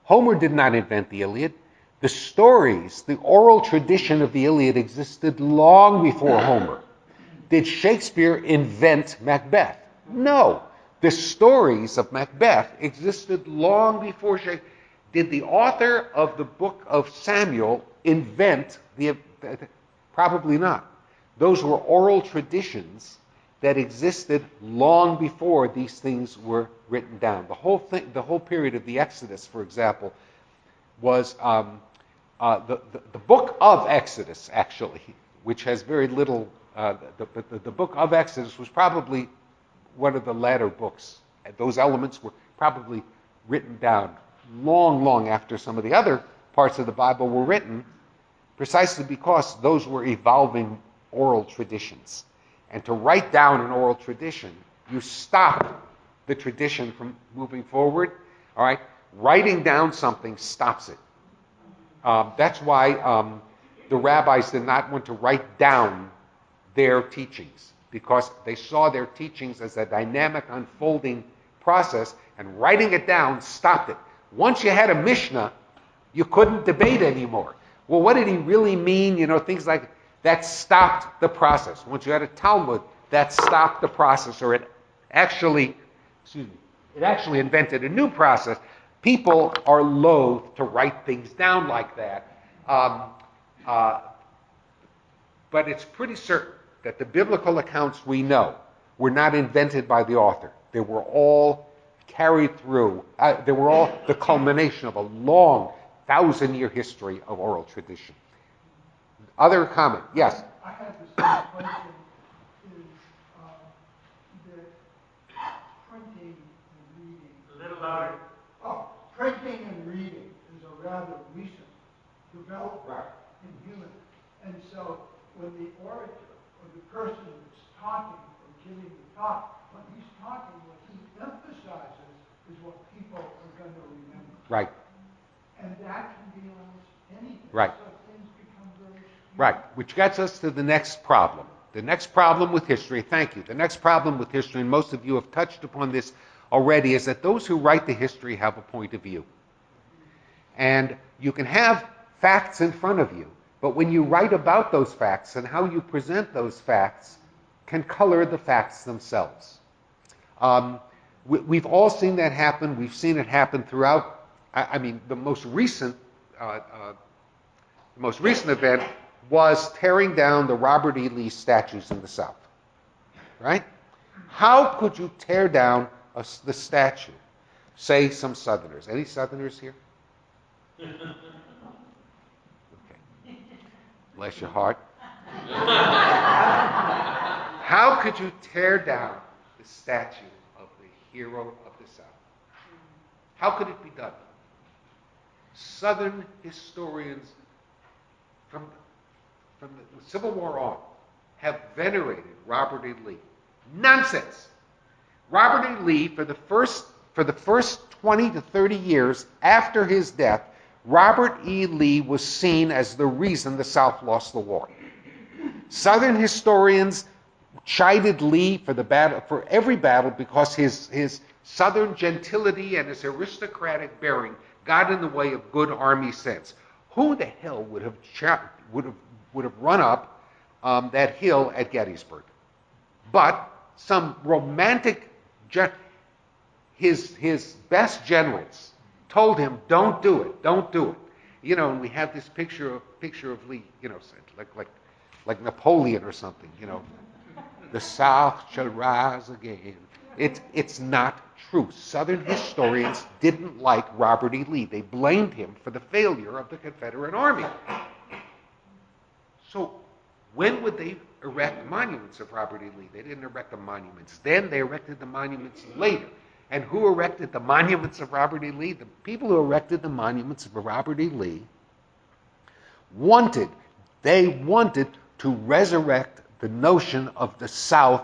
Homer did not invent the Iliad. The stories, the oral tradition of the Iliad existed long before Homer. Did Shakespeare invent Macbeth? No. The stories of Macbeth existed long before Shakespeare. Did the author of the book of Samuel invent probably not. Those were oral traditions that existed long before these things were written down. The whole period of the Exodus, for example, was the book of Exodus, actually, which has very little. The book of Exodus was probably one of the latter books. Those elements were probably written down long after some of the other parts of the Bible were written, precisely because those were evolving oral traditions. And to write down an oral tradition, you stop the tradition from moving forward. All right, writing down something stops it. That's why the rabbis did not want to write down their teachings, because they saw their teachings as a dynamic, unfolding process, and writing it down stopped it. Once you had a Mishnah, you couldn't debate anymore. Well, what did he really mean? Things like that stopped the process. Once you had a Talmud, that stopped the process, or it actually invented a new process. People are loath to write things down like that. But it's pretty certain that the biblical accounts we know were not invented by the author. They were all carried through. They were all the culmination of a long 1,000-year history of oral tradition. Other comment? Yes? I have the same question. That printing and reading... A little louder. Printing and reading is a rather recent development in humans. And so when the orator or the person that's talking or giving the talk, when he's talking, what he emphasizes is what people are going to remember. Right. And that can be almost anything. Right. So things become very skewed. Right, which gets us to the next problem. The next problem with history, thank you. The next problem with history, and most of you have touched upon this already, is that those who write the history have a point of view. And you can have facts in front of you, but when you write about those facts and how you present those facts can color the facts themselves. We've all seen that happen. We've seen it happen throughout. The most recent event was tearing down the Robert E. Lee statues in the South. Right? How could you tear down the statue? Say some Southerners. Any Southerners here? Okay. Bless your heart. How could you tear down the statue of the hero of the South? How could it be done? Southern historians from the Civil War on have venerated Robert E. Lee. Nonsense. Robert E. Lee, for the first 20 to 30 years after his death, Robert E. Lee was seen as the reason the South lost the war. Southern historians chided Lee for every battle because his Southern gentility and his aristocratic bearing got in the way of good Army sense. Who the hell would have run up that hill at Gettysburg? But some romantic, his best generals told him, "Don't do it, don't do it." You know, and we have this picture of Lee, you know, like Napoleon or something. You know, the South shall rise again. It's not true. Southern historians didn't like Robert E. Lee. They blamed him for the failure of the Confederate Army. So when would they erect monuments of Robert E. Lee? They didn't erect the monuments then. They erected the monuments later. And who erected the monuments of Robert E. Lee? The people who erected the monuments of Robert E. Lee wanted to resurrect the notion of the South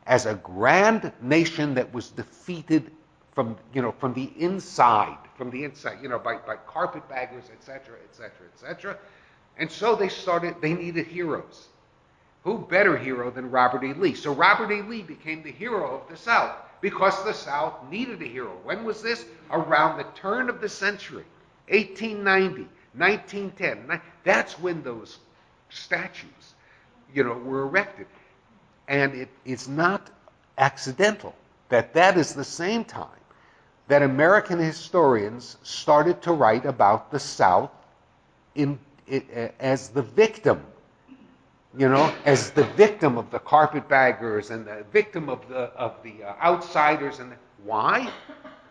as a grand nation that was defeated from the inside, by carpetbaggers, etc., etc., etc. And so they needed heroes. Who better hero than Robert E. Lee? So Robert E. Lee became the hero of the South because the South needed a hero. When was this? Around the turn of the century, 1890, 1910. That's when those statues, were erected. And it is not accidental that is the same time that American historians started to write about the South as the victim, as the victim of the carpetbaggers and the victim of the outsiders. And why?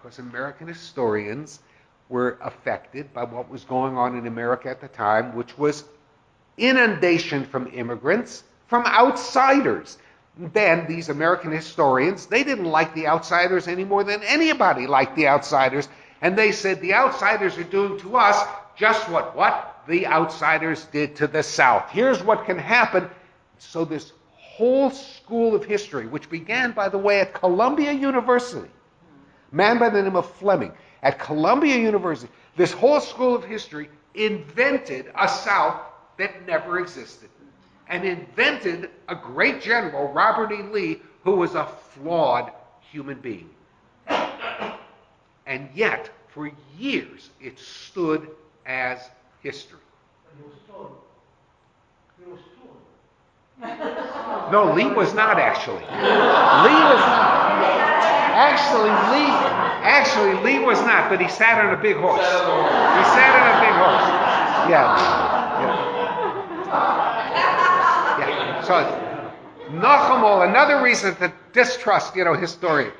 Because American historians were affected by what was going on in America at the time, which was inundation from immigrants, from outsiders. Then these American historians, they didn't like the outsiders any more than anybody liked the outsiders. And they said the outsiders are doing to us just what the outsiders did to the South. Here's what can happen. So this whole school of history, which began, by the way, at Columbia University, a man by the name of Fleming, at Columbia University, this whole school of history invented a South that never existed, and invented a great general, Robert E. Lee, who was a flawed human being. And yet, for years, it stood as history. He was told. No, Lee was not actually. Lee was not. Actually, Lee was not, but he sat on a big horse. He sat on a big horse. Yeah. So, Nachamol, another reason to distrust, historians.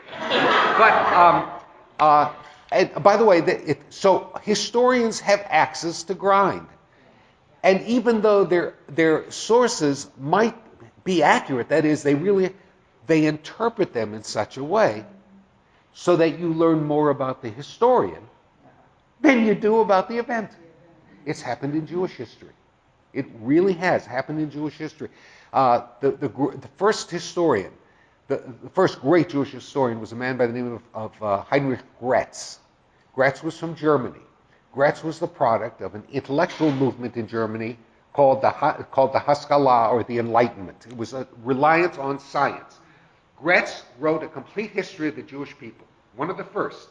But, and by the way, so historians have axes to grind. And even though their sources might be accurate, that is, they interpret them in such a way so that you learn more about the historian than you do about the event. It's happened in Jewish history. It really has happened in Jewish history. The first historian, the first great Jewish historian was a man by the name of Heinrich Gretz. Gretz was from Germany. Gretz was the product of an intellectual movement in Germany called the Haskalah, or the Enlightenment. It was a reliance on science. Gretz wrote a complete history of the Jewish people, one of the first.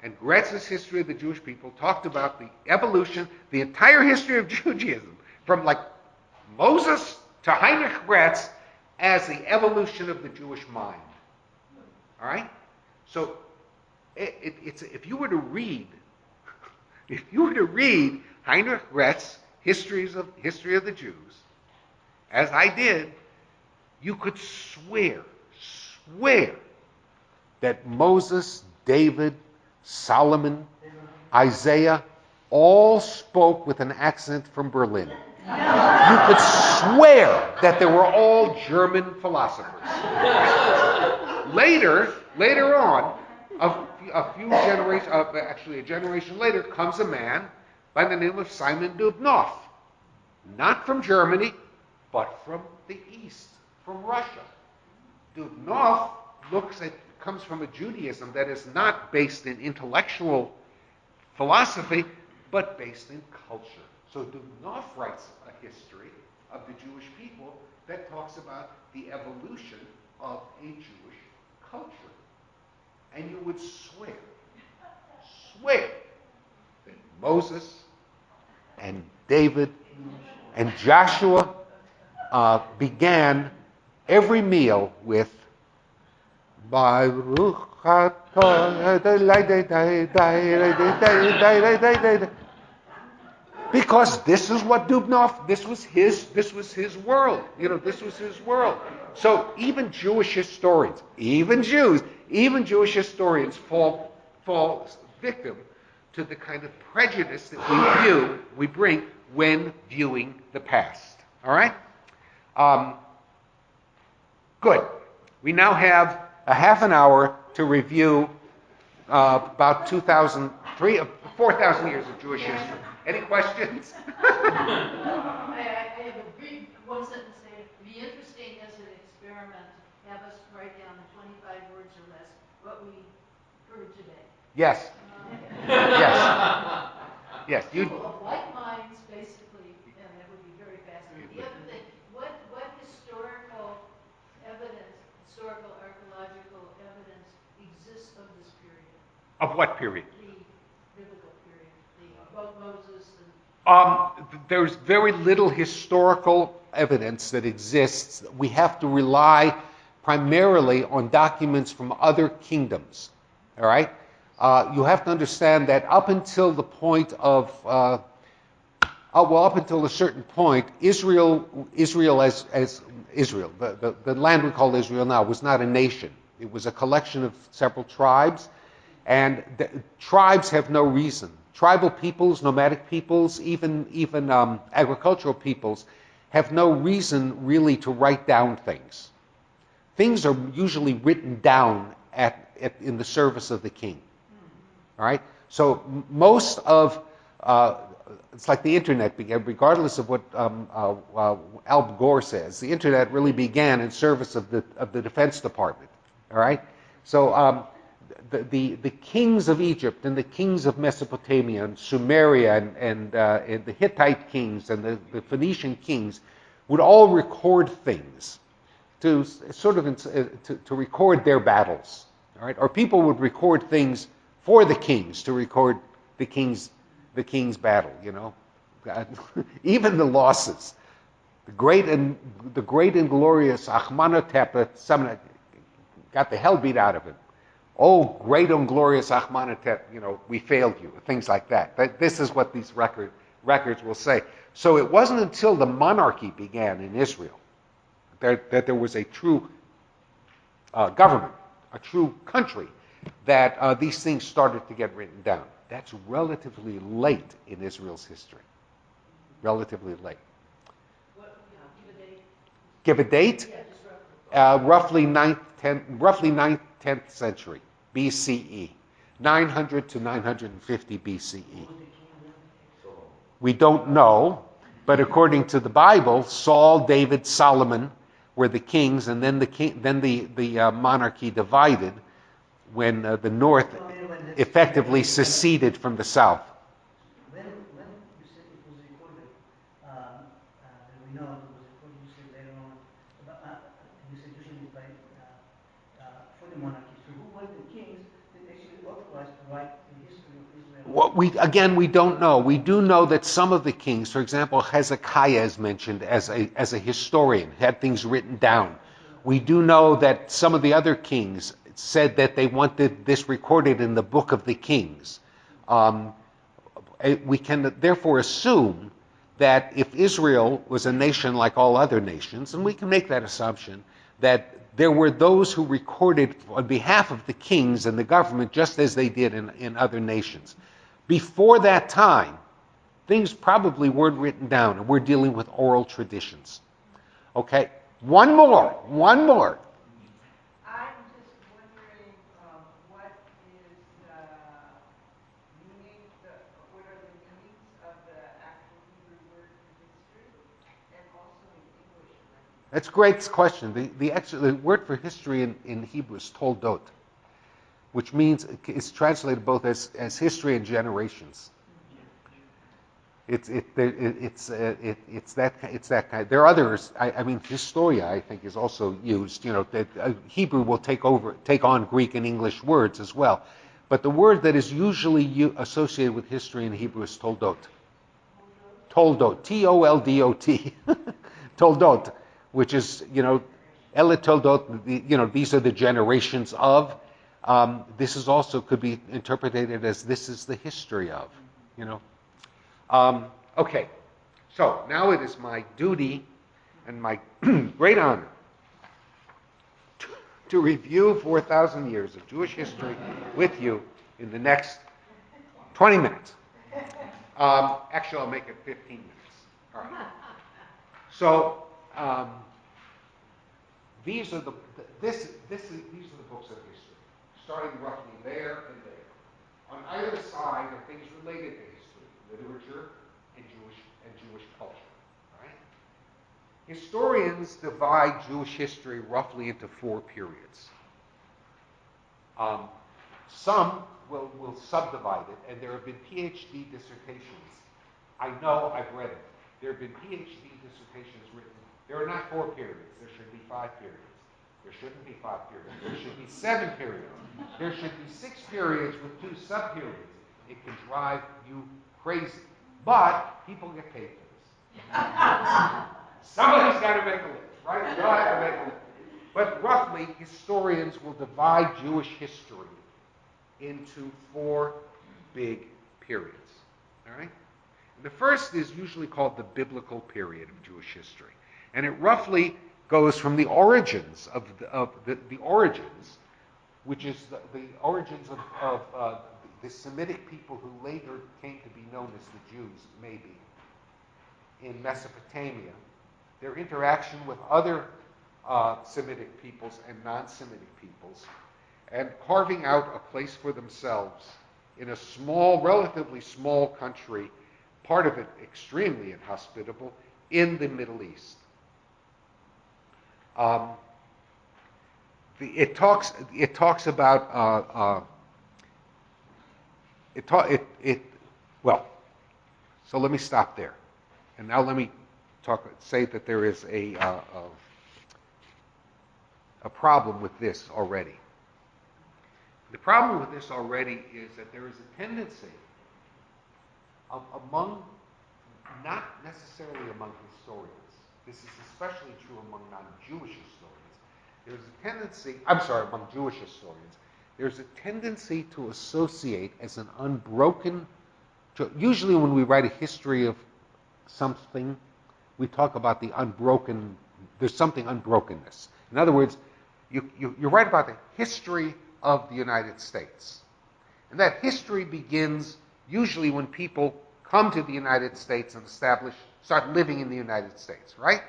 And Gretz's history of the Jewish people talked about the evolution, the entire history of Judaism, from like Moses to Heinrich Gretz, as the evolution of the Jewish mind. All right? So if you were to read Heinrich Gretz's history of the Jews, as I did, you could swear that Moses, David, Solomon, Isaiah all spoke with an accent from Berlin. You could swear that they were all German philosophers. Later on, a generation later, comes a man by the name of Simon Dubnoff. Not from Germany, but from the East, from Russia. Dubnoff comes from a Judaism that is not based in intellectual philosophy, but based in culture. So Dubnoff writes a history of the Jewish people that talks about the evolution of a Jewish culture. And you would swear that Moses and David and Joshua began every meal with because this is what Dubnoff, this was his world. This was his world. So even Jewish historians, even Jewish historians fall victim to the kind of prejudice that we bring when viewing the past. All right? Good. We now have a half an hour to review about 4,000 years of Jewish history. Any questions? I have a brief one-sentence statement. It'd be interesting as an experiment to have us write down in 25 words or less what we heard today. Yes. Yes. People of like minds, basically, and that would be very fascinating. The other thing, what historical evidence, archaeological evidence exists of this period? Of what period? The biblical period, about Moses and... There's very little historical evidence that exists. We have to rely primarily on documents from other kingdoms. All right? You have to understand that up until the point of, up until a certain point, Israel as Israel, the land we call Israel now, was not a nation. It was a collection of several tribes, and tribes have no reason. Tribal peoples, nomadic peoples, even agricultural peoples have no reason really to write down things. Things are usually written down in the service of the king. All right? So most of, it's like the internet began, regardless of what Al Gore says, the internet really began in service of the Defense Department. All right? So the kings of Egypt and the kings of Mesopotamia and Sumeria and the Hittite kings and the Phoenician kings would all record things to sort of to record their battles. All right? Or people would record things for the kings to record the king's battle. Even the losses. The great and glorious Ahmanotep got the hell beat out of him. Oh, great and glorious Ahmanotep, we failed you. Things like that. This is what these records will say. So it wasn't until the monarchy began in Israel that there was a true government, a true country, that these things started to get written down. That's relatively late in Israel's history. Relatively late. Give a date? Yeah, just roughly. Roughly 9th, 10th century BCE. 900 to 950 BCE. We don't know, but according to the Bible, Saul, David, Solomon were the kings, and then the monarchy divided when the north effectively seceded from the south. When you said it was recorded, and we know it was recorded, you said later on, you said usually for the monarchy. So who were the kings that actually authorized to write the history of Israel? We don't know. We do know that some of the kings, for example, Hezekiah is mentioned as a historian, had things written down. We do know that some of the other kings said that they wanted this recorded in the Book of the Kings. We can therefore assume that if Israel was a nation like all other nations, and we can make that assumption, that there were those who recorded on behalf of the kings and the government just as they did in other nations. Before that time, things probably weren't written down, and we're dealing with oral traditions. Okay? One more. I'm just wondering what is what are the meanings of That's a great question. The word for history in Hebrew is toldot, which means it's translated both as history and generations. It's that kind. There are others. I mean, historia, I think, is also used. You know, that Hebrew will take on Greek and English words as well, but the word that is usually associated with history in Hebrew is toldot. Toldot, T-O-L-D-O-T, toldot, which is, you know, Ele toldot. You know, these are the generations of. This is also could be interpreted as this is the history of. You know. Okay, so now it is my duty and my great honor to review 4,000 years of Jewish history with you in the next 20 minutes. Actually, I'll make it 15 minutes. All right. So these are the books of history, starting roughly there and there. On either side are things related to history, literature, and Jewish culture. Right? Historians divide Jewish history roughly into 4 periods. Some will subdivide it, and there have been PhD dissertations. I know, I've read it. There have been PhD dissertations written. There are not 4 periods. There should be 5 periods. There shouldn't be 5 periods. There should be 7 periods. There should be 6 periods with 2 sub-periods. It can drive you crazy. But people get paid for this. Somebody's got to make a list, right? You'll have to make a list. But roughly, historians will divide Jewish history into 4 big periods. All right? And the first is usually called the biblical period of Jewish history. And it roughly goes from the origins of the origins, which is the origins of the Semitic people who later came to be known as the Jews, maybe, in Mesopotamia, their interaction with other Semitic peoples and non-Semitic peoples, and carving out a place for themselves in a small, relatively small country, part of it extremely inhospitable, in the Middle East. It talks about so let me stop there, and now let me say that there is a problem with this already. The problem with this already is that there is a tendency among, not necessarily among historians, this is especially true among non-Jewish historians, there's a tendency, among Jewish historians, there's a tendency to associate as an unbroken, usually when we write a history of something, we talk about the unbroken, there's something unbrokenness. In other words, you write about the history of the United States. And that history begins usually when people come to the United States and start living in the United States, right?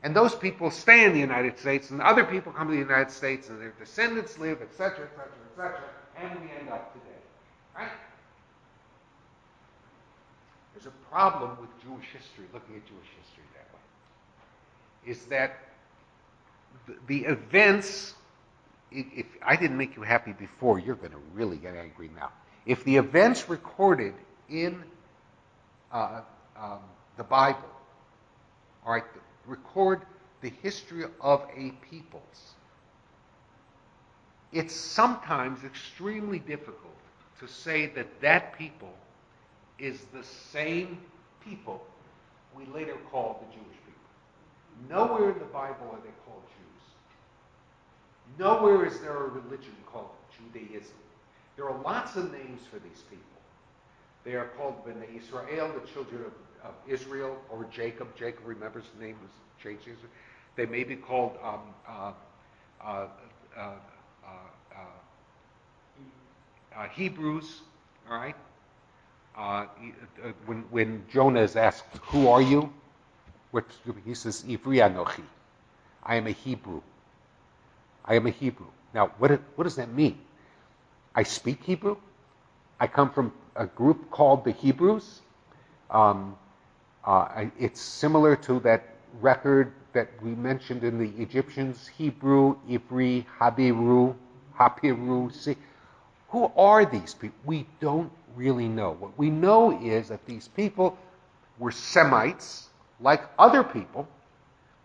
And those people stay in the United States, and other people come to the United States, and their descendants live, etc., etc., etc., and we end up today, right? There's a problem with Jewish history, looking at Jewish history that way, is that the events, if I didn't make you happy before, you're going to really get angry now. If the events recorded in the Bible, all right, record the history of a people's, it's sometimes extremely difficult to say that that people is the same people we later called the Jewish people. Nowhere in the Bible are they called Jews. Nowhere is there a religion called Judaism. There are lots of names for these people. They are called Bnei Israel, the children of Israel, or Jacob. Jacob, remembers the name was changed. They may be called Hebrews, all right? When Jonah is asked, who are you? He says, Ivri Anochi. I am a Hebrew. I am a Hebrew. Now, what does that mean? I speak Hebrew. I come from a group called the Hebrews. It's similar to that record that we mentioned in the Egyptians, Hebrew, Ivri, Hapiru. See, who are these people? We don't really know. What we know is that these people were Semites, like other people,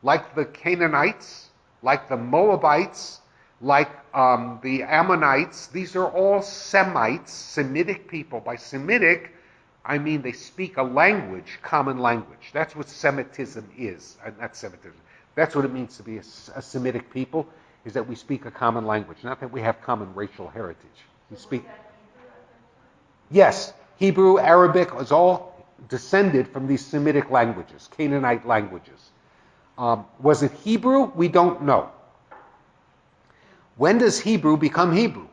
like the Canaanites, like the Moabites, like the Ammonites. These are all Semites, Semitic people. By Semitic, I mean they speak a language, common language. That's what Semitism is. Not Semitism. That's what it means to be a Semitic people, is that we speak a common language, not that we have common racial heritage. We speak. Yes, Hebrew, Arabic is all descended from these Semitic languages, Canaanite languages. Was it Hebrew? We don't know. When does Hebrew become Hebrew?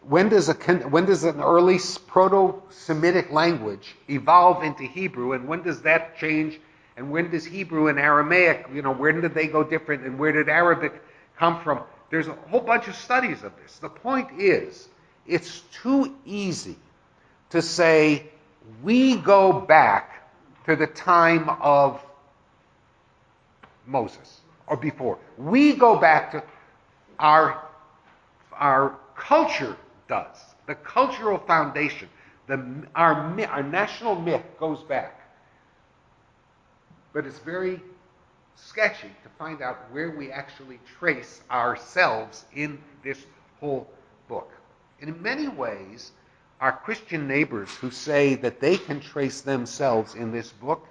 When does an early Proto-Semitic language evolve into Hebrew, and when does that change? And when does Hebrew and Aramaic, where did they go different, and where did Arabic come from? There's a whole bunch of studies of this. The point is, it's too easy to say, we go back to the time of Moses, or before. We go back to our culture does. The cultural foundation, our national myth goes back. But it's very sketchy to find out where we actually trace ourselves in this whole book. And in many ways, our Christian neighbors who say that they can trace themselves in this book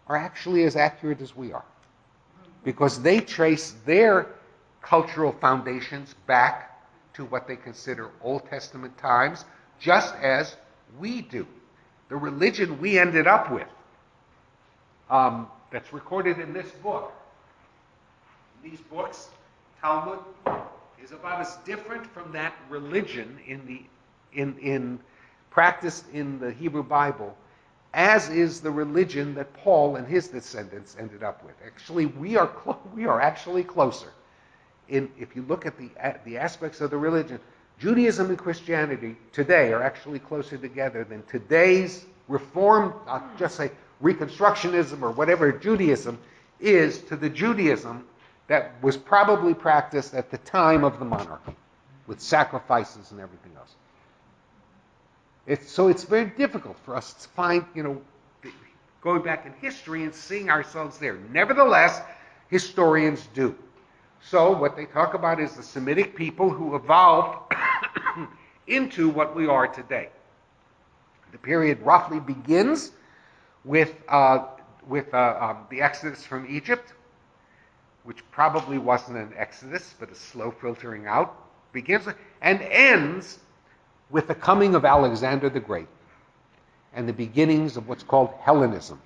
are actually as accurate as we are, because they trace their cultural foundations back to what they consider Old Testament times, just as we do. The religion we ended up with, that's recorded in this book, these books, Talmud, is about as different from that religion in practiced in the Hebrew Bible as is the religion that Paul and his descendants ended up with. Actually, we are actually closer. If you look at the aspects of the religion, Judaism and Christianity today are actually closer together than today's Reformed, just say Reconstructionism or whatever Judaism is, to the Judaism that was probably practiced at the time of the monarchy, with sacrifices and everything else. So it's very difficult for us to find, going back in history and seeing ourselves there. Nevertheless, historians do. So what they talk about is the Semitic people who evolved into what we are today. The period roughly begins with the Exodus from Egypt, which probably wasn't an exodus, but a slow filtering out, begins and ends with the coming of Alexander the Great and the beginnings of what's called Hellenism.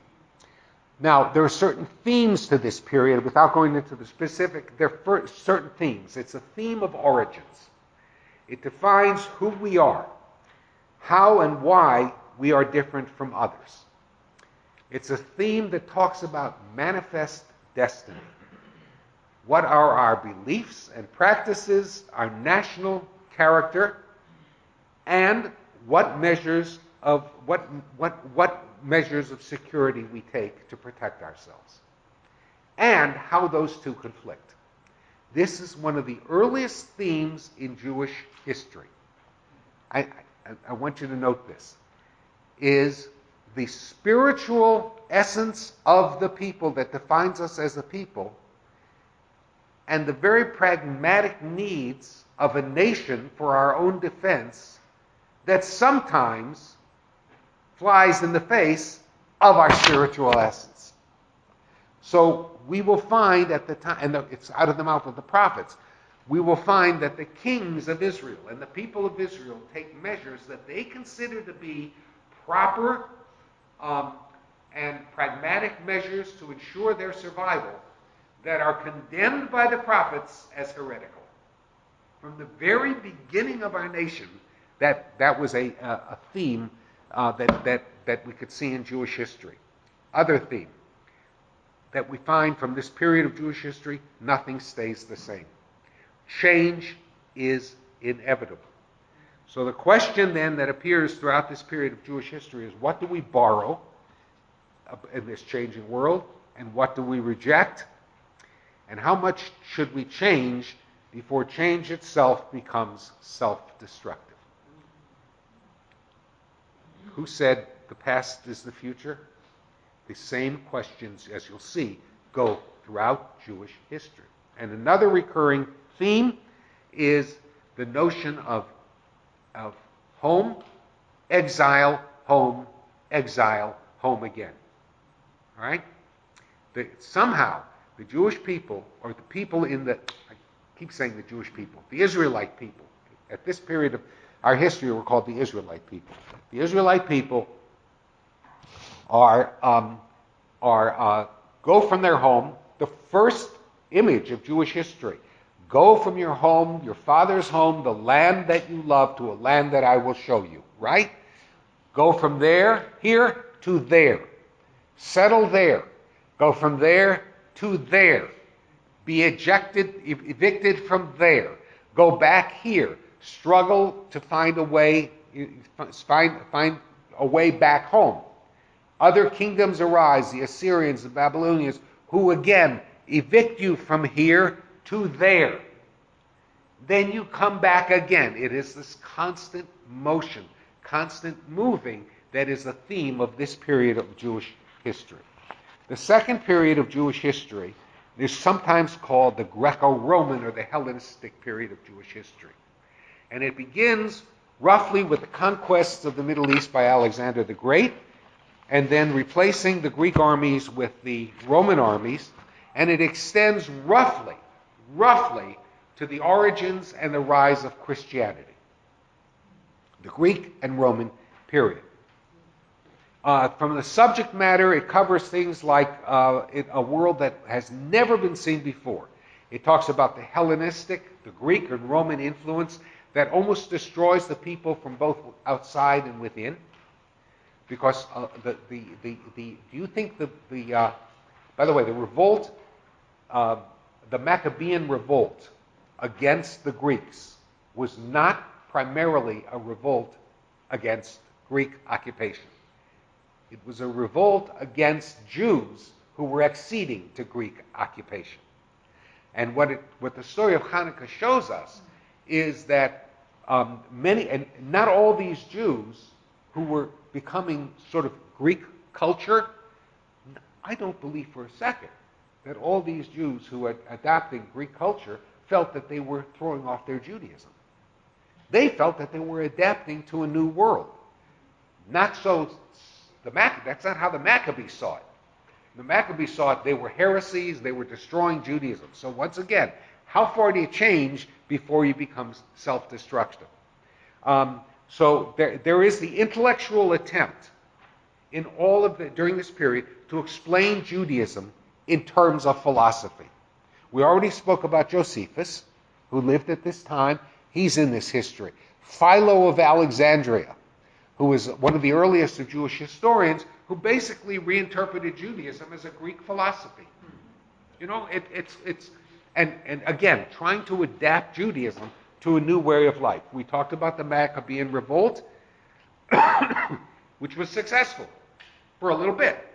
Now, there are certain themes to this period. Without going into the specific, there are certain themes. It's a theme of origins. It defines who we are, how and why we are different from others. It's a theme that talks about manifest destiny. What are our beliefs and practices, our national character, and what measures of security we take to protect ourselves, and how those two conflict. This is one of the earliest themes in Jewish history. I want you to note this, is the spiritual essence of the people that defines us as a people, and the very pragmatic needs of a nation for our own defense that sometimes flies in the face of our spiritual essence. So we will find at the time, and it's out of the mouth of the prophets, we will find that the kings of Israel and the people of Israel take measures that they consider to be proper and pragmatic measures to ensure their survival that are condemned by the prophets as heretical. From the very beginning of our nation, that was a theme that we could see in Jewish history. Other theme that we find from this period of Jewish history, nothing stays the same. Change is inevitable. So the question then that appears throughout this period of Jewish history is, what do we borrow in this changing world, and what do we reject, and how much should we change before change itself becomes self-destructive. Who said the past is the future? The same questions, as you'll see, go throughout Jewish history. And another recurring theme is the notion of home, exile, home again. All right? Somehow, the Jewish people, or the people I keep saying the Jewish people, the Israelite people, at this period of our history were called the Israelite people. The Israelite people are go from their home, the first image of Jewish history. Go from your home, your father's home, the land that you love, to a land that I will show you, right? Go from here to there. Settle there. Go from there to there. Be evicted from there. Go back here. Struggle to find a way back home. Other kingdoms arise, the Assyrians, the Babylonians, who again evict you from here to there. Then you come back again. It is this constant motion, constant moving that is the theme of this period of Jewish history. The second period of Jewish history is sometimes called the Greco-Roman or the Hellenistic period of Jewish history. And it begins roughly with the conquests of the Middle East by Alexander the Great, and then replacing the Greek armies with the Roman armies, and it extends roughly to the origins and the rise of Christianity. The Greek and Roman period. From the subject matter, it covers things like a world that has never been seen before. It talks about the Hellenistic, the Greek and Roman influence that almost destroys the people from both outside and within. Because do you think by the way, the revolt, the Maccabean revolt against the Greeks was not primarily a revolt against Greek occupation. It was a revolt against Jews who were acceding to Greek occupation. And what the story of Hanukkah shows us is that many, and not all these Jews who were becoming sort of Greek culture, I don't believe for a second that all these Jews who were adopting Greek culture felt that they were throwing off their Judaism. They felt that they were adapting to a new world. Not so that's not how the Maccabees saw it. The Maccabees saw it, they were heresies, they were destroying Judaism. So once again, how far do you change before you become self-destructive? So there is the intellectual attempt in during this period to explain Judaism in terms of philosophy. We already spoke about Josephus, who lived at this time. He's in this history. Philo of Alexandria, who was one of the earliest of Jewish historians, who basically reinterpreted Judaism as a Greek philosophy. You know, and again, trying to adapt Judaism to a new way of life. We talked about the Maccabean revolt, which was successful for a little bit.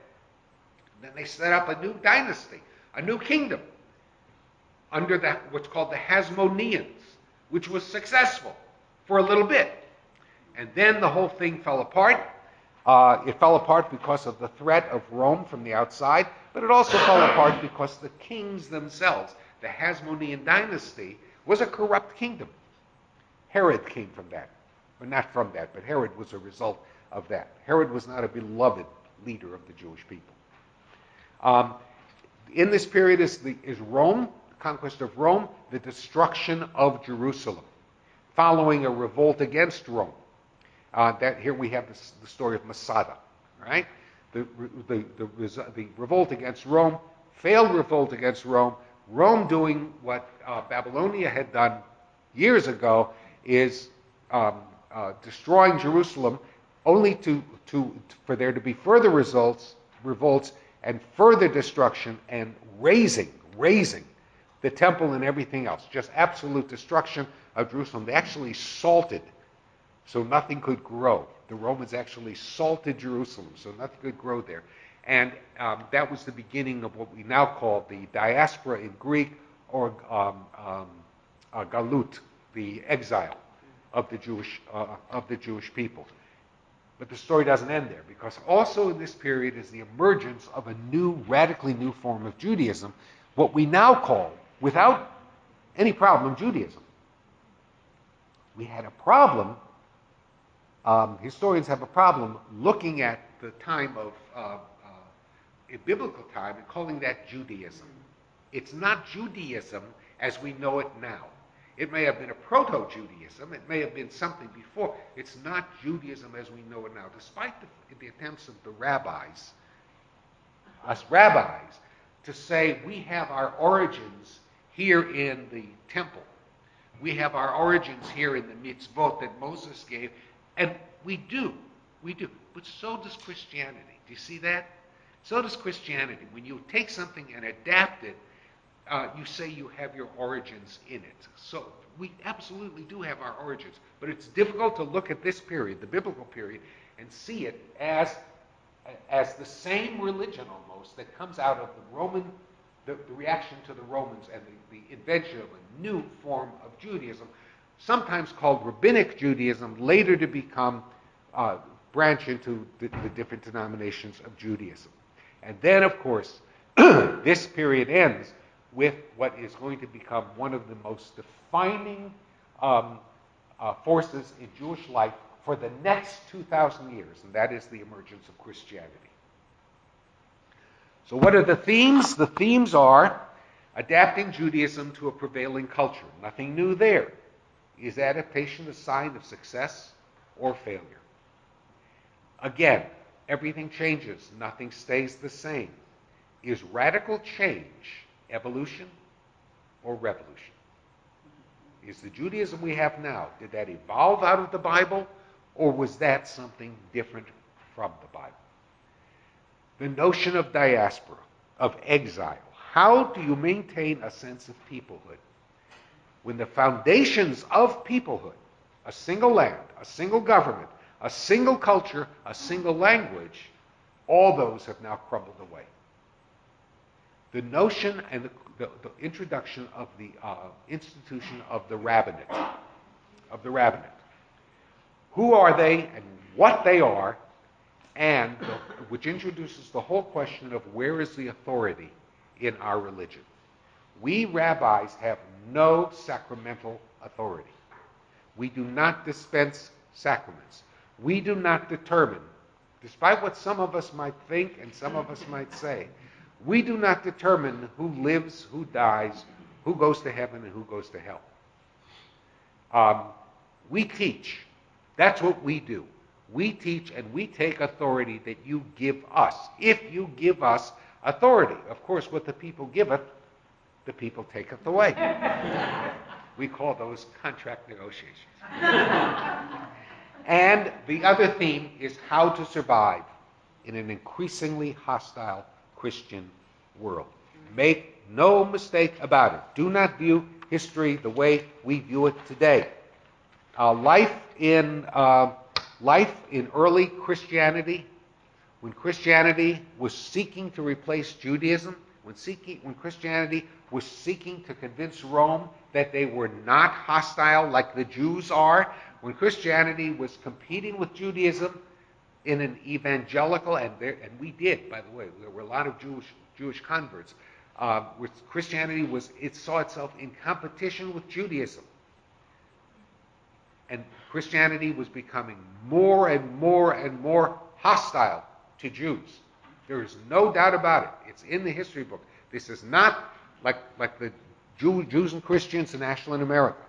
Then they set up a new dynasty, a new kingdom, under what's called the Hasmoneans, which was successful for a little bit. And then the whole thing fell apart. It fell apart because of the threat of Rome from the outside, but it also fell apart because the kings themselves, the Hasmonean dynasty, was a corrupt kingdom. Herod came from that. Well, not from that, but Herod was a result of that. Herod was not a beloved leader of the Jewish people. In this period is Rome, the conquest of Rome, the destruction of Jerusalem, following a revolt against Rome. Here we have the story of Masada, right? The revolt against Rome, failed revolt against Rome. Rome doing what Babylonia had done years ago is destroying Jerusalem, only for there to be further revolts and further destruction and razing the temple and everything else. Just absolute destruction of Jerusalem. They actually salted so nothing could grow. The Romans actually salted Jerusalem, so nothing could grow there. And that was the beginning of what we now call the diaspora in Greek, or galut, the exile of the Jewish people. But the story doesn't end there, because also in this period is the emergence of a new, radically new form of Judaism, what we now call, without any problem, Judaism. We had a problem, historians have a problem looking at the time of, a biblical time, and calling that Judaism. It's not Judaism as we know it now. It may have been a proto-Judaism. It may have been something before. It's not Judaism as we know it now, despite the attempts of the rabbis, us rabbis, to say we have our origins here in the temple. We have our origins here in the mitzvot that Moses gave, and we do. But so does Christianity. Do you see that? So does Christianity. When you take something and adapt it, you say you have your origins in it. So we absolutely do have our origins, but it's difficult to look at this period, the biblical period, and see it as the same religion almost that comes out of the Roman, the reaction to the Romans and the invention of a new form of Judaism, sometimes called Rabbinic Judaism, later to become branch into the different denominations of Judaism. And then, of course, this period ends with what is going to become one of the most defining forces in Jewish life for the next 2,000 years, and that is the emergence of Christianity. So what are the themes? The themes are adapting Judaism to a prevailing culture. Nothing new there. Is adaptation a sign of success or failure? Again, everything changes. Nothing stays the same. Is radical change evolution or revolution? Is the Judaism we have now, did that evolve out of the Bible, or was that something different from the Bible? The notion of diaspora, of exile. How do you maintain a sense of peoplehood when the foundations of peoplehood, a single land, a single government, a single culture, a single language, all those have now crumbled away? The notion and the introduction of the institution of the rabbinate, Who are they and what they are, and which introduces the whole question of where is the authority in our religion. We rabbis have no sacramental authority. We do not dispense sacraments. We do not determine, despite what some of us might think and some of us might say, we do not determine who lives, who dies, who goes to heaven and who goes to hell. We teach. That's what we do. We teach and we take authority that you give us. If you give us authority. Of course, what the people giveth, the people taketh away. We call those contract negotiations. And the other theme is how to survive in an increasingly hostile Christian world. Make no mistake about it. Do not view history the way we view it today. Life in early Christianity, when Christianity was seeking to replace Judaism, when Christianity was seeking to convince Rome that they were not hostile like the Jews are, when Christianity was competing with Judaism in an evangelical, and we did, by the way, there were a lot of Jewish converts, Christianity it saw itself in competition with Judaism. And Christianity was becoming more and more and more hostile to Jews. There is no doubt about it. It's in the history book. This is not like the Jews and Christians in Ashland, America.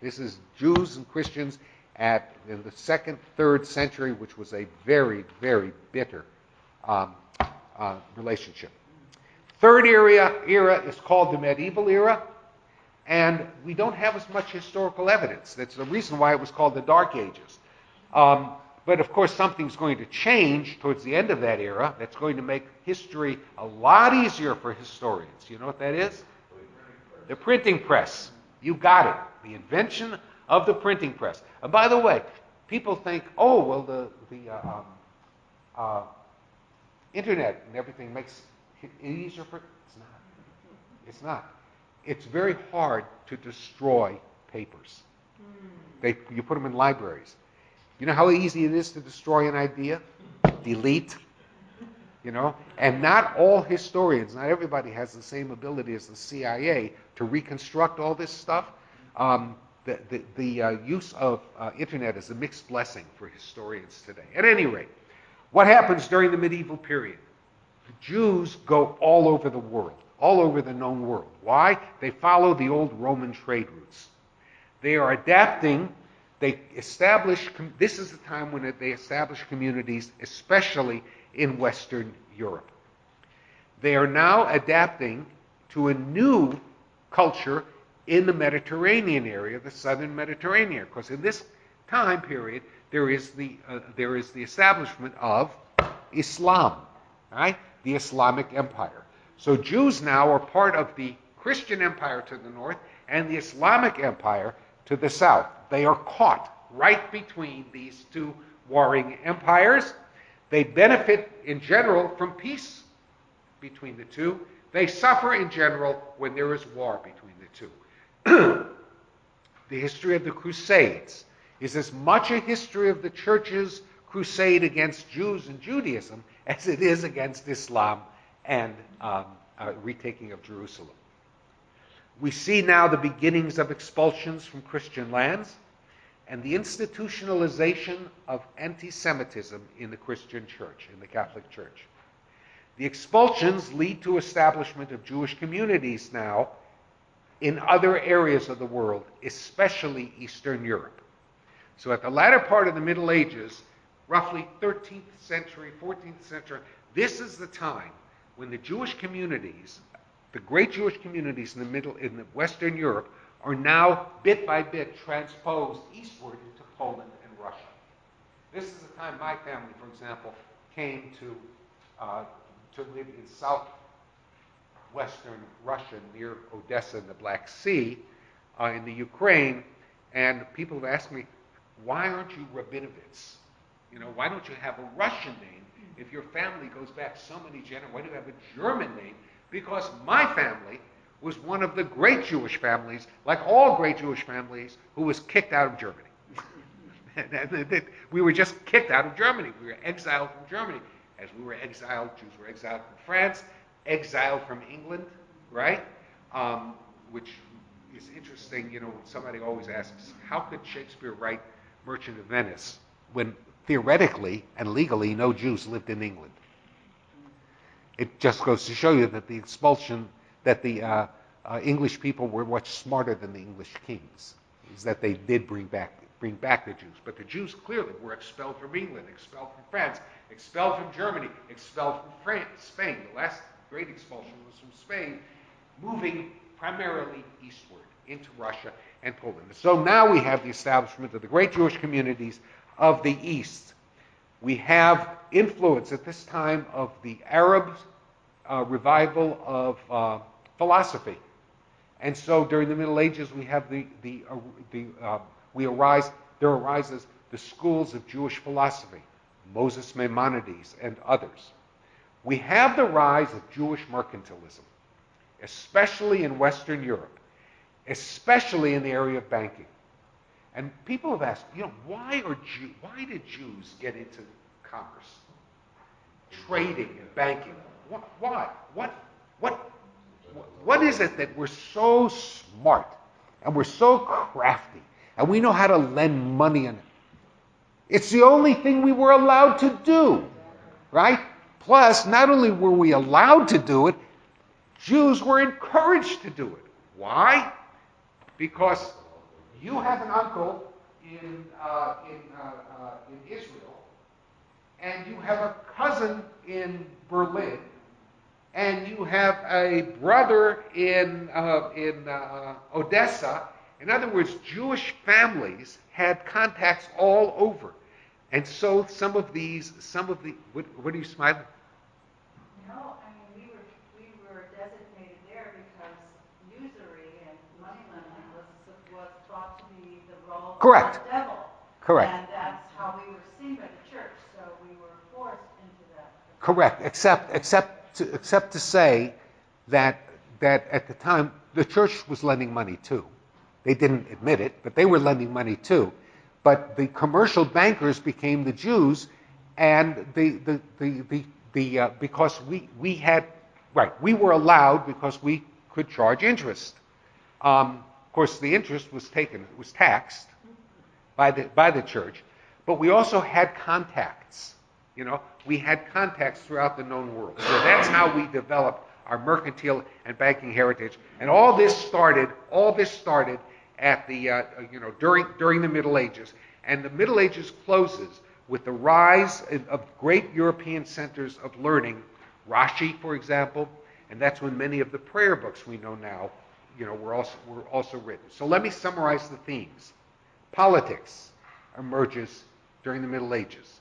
This is Jews and Christians in the 2nd, 3rd century, which was a very, very bitter relationship. Third era is called the medieval era, and we don't have as much historical evidence. That's the reason why it was called the Dark Ages. But of course, something's going to change towards the end of that era that's going to make history a lot easier for historians. You know what that is? The printing press. You got it. The invention of the printing press. And by the way, people think, oh, well, the internet and everything makes it easier for. It's not. It's not. It's very hard to destroy papers. You put them in libraries. You know how easy it is to destroy an idea? Delete. And not all historians, not everybody has the same ability as the CIA to reconstruct all this stuff. The use of internet is a mixed blessing for historians today. At any rate, what happens during the medieval period? The Jews go all over the world, all over the known world. Why? They follow the old Roman trade routes. They are adapting. They establish. This is the time when they establish communities, especially in Western Europe. They are now adapting to a new culture in the Mediterranean area, the southern Mediterranean, because in this time period there is the establishment of Islam, right? The Islamic Empire. So Jews now are part of the Christian Empire to the north and the Islamic Empire to the south. They are caught right between these two warring empires. They benefit in general from peace between the two. They suffer in general when there is war between the two. The history of the Crusades is as much a history of the church's crusade against Jews and Judaism as it is against Islam and retaking of Jerusalem. We see now the beginnings of expulsions from Christian lands and the institutionalization of anti-Semitism in the Christian church, in the Catholic Church. The expulsions lead to establishment of Jewish communities now in other areas of the world, especially Eastern Europe. So at the latter part of the Middle Ages, roughly 13th century, 14th century, this is the time when the Jewish communities, the great Jewish communities in the Western Europe, are now bit by bit transposed eastward into Poland and Russia. This is the time my family, for example, came to live in southwestern Russia near Odessa in the Black Sea, in the Ukraine, and people have asked me, why aren't you Rabinovitz? Why don't you have a Russian name if your family goes back so many generations? Why do you have a German name? Because my family was one of the great Jewish families, like all great Jewish families, who was kicked out of Germany. We were just kicked out of Germany. We were exiled from Germany. As we were exiled, Jews were exiled from France, exiled from England, right? Which is interesting, somebody always asks, how could Shakespeare write Merchant of Venice when theoretically and legally no Jews lived in England? It just goes to show you that the expulsion, that the English people were much smarter than the English kings, is that they did bring back the Jews. But the Jews clearly were expelled from England, expelled from France, expelled from Germany, expelled from Spain. The last great expulsion was from Spain, moving primarily eastward into Russia and Poland. So now we have the establishment of the great Jewish communities of the East. We have influence at this time of the Arab revival of philosophy. And so during the Middle Ages we have there arises the schools of Jewish philosophy, Moses Maimonides and others. We have the rise of Jewish mercantilism, especially in Western Europe, especially in the area of banking. And people have asked, why did Jews get into commerce, trading and banking? Why? What is it that we're so smart and we're so crafty and we know how to lend money in it? It's the only thing we were allowed to do, right? Plus, not only were we allowed to do it, Jews were encouraged to do it. Why? Because you have an uncle in Israel, and you have a cousin in Berlin, and you have a brother in Odessa. In other words, Jewish families had contacts all over. And so what are you smiling? No, we were designated there because usury and money lending was thought to be the role Correct. of the devil. Correct. And that's Correct, except to say that at the time the church was lending money too. They didn't admit it, but they were lending money too. But the commercial bankers became the Jews, and because we were allowed because we could charge interest. Of course, the interest was taxed by the church, but we also had contacts. We had contacts throughout the known world. So that's how we developed our mercantile and banking heritage. And all this started at the during the Middle Ages. And the Middle Ages closes with the rise of great European centers of learning, Rashi, for example, and that's when many of the prayer books we know now, were also written. So let me summarize the themes. Politics emerges during the Middle Ages.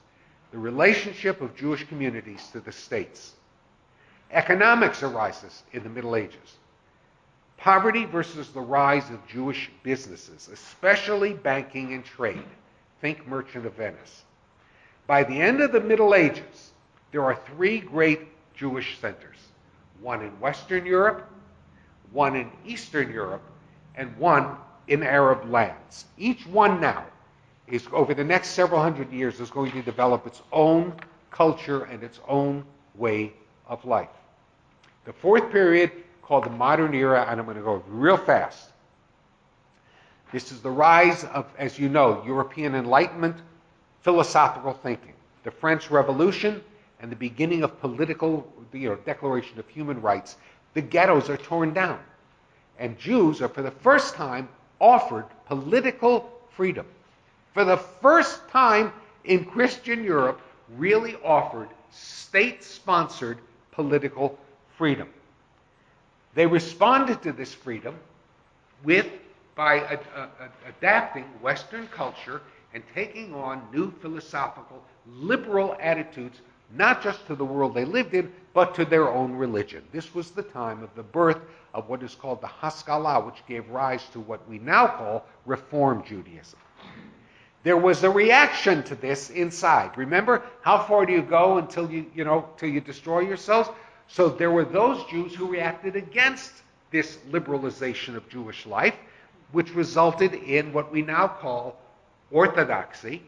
The relationship of Jewish communities to the states. Economics arises in the Middle Ages. Poverty versus the rise of Jewish businesses, especially banking and trade. Think Merchant of Venice. By the end of the Middle Ages, there are three great Jewish centers. One in Western Europe, one in Eastern Europe, and one in Arab lands. Each one now is, over the next several hundred years, is going to develop its own culture and its own way of life. The fourth period, called the Modern Era, and I'm going to go real fast. This is the rise of, as you know, European Enlightenment, philosophical thinking, the French Revolution, and the beginning of political, Declaration of Human Rights. The ghettos are torn down, and Jews are, for the first time, offered political freedom. For the first time in Christian Europe, really offered state-sponsored political freedom. They responded to this freedom by adapting Western culture and taking on new philosophical, liberal attitudes, not just to the world they lived in, but to their own religion. This was the time of the birth of what is called the Haskalah, which gave rise to what we now call Reform Judaism. There was a reaction to this inside. Remember, how far do you go until you destroy yourselves? So there were those Jews who reacted against this liberalization of Jewish life, which resulted in what we now call Orthodoxy,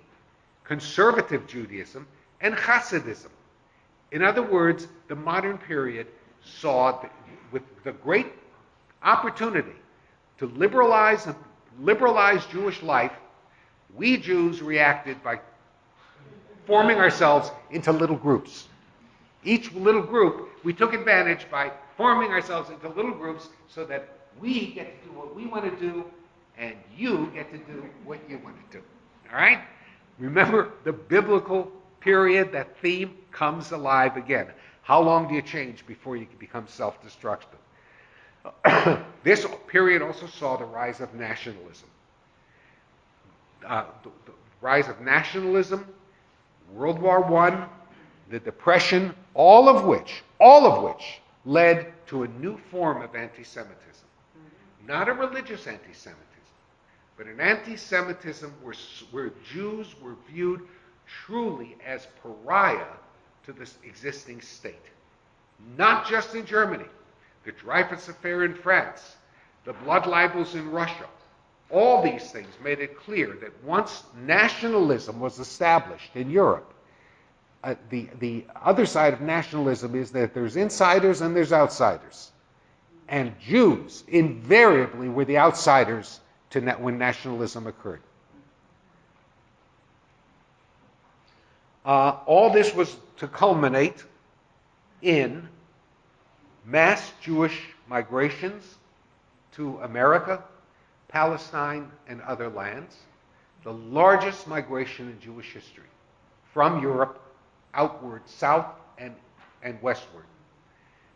conservative Judaism, and Hasidism. In other words, the modern period saw, with the great opportunity to liberalize Jewish life, we Jews reacted by forming ourselves into little groups. Each little group, we took advantage by forming ourselves into little groups so that we get to do what we want to do and you get to do what you want to do. All right? Remember, the biblical period, that theme comes alive again. How long do you change before you can become self-destructive? This period also saw the rise of nationalism. The rise of nationalism, World War I, the Depression, all of which led to a new form of anti-Semitism. Not a religious anti-Semitism, but an anti-Semitism where Jews were viewed truly as pariah to the existing state. Not just in Germany, the Dreyfus Affair in France, the blood libels in Russia. All these things made it clear that once nationalism was established in Europe, the other side of nationalism is that there's insiders and there's outsiders. And Jews invariably were the outsiders when nationalism occurred. All this was to culminate in mass Jewish migrations to America, Palestine, and other lands, the largest migration in Jewish history, from Europe outward, south and westward.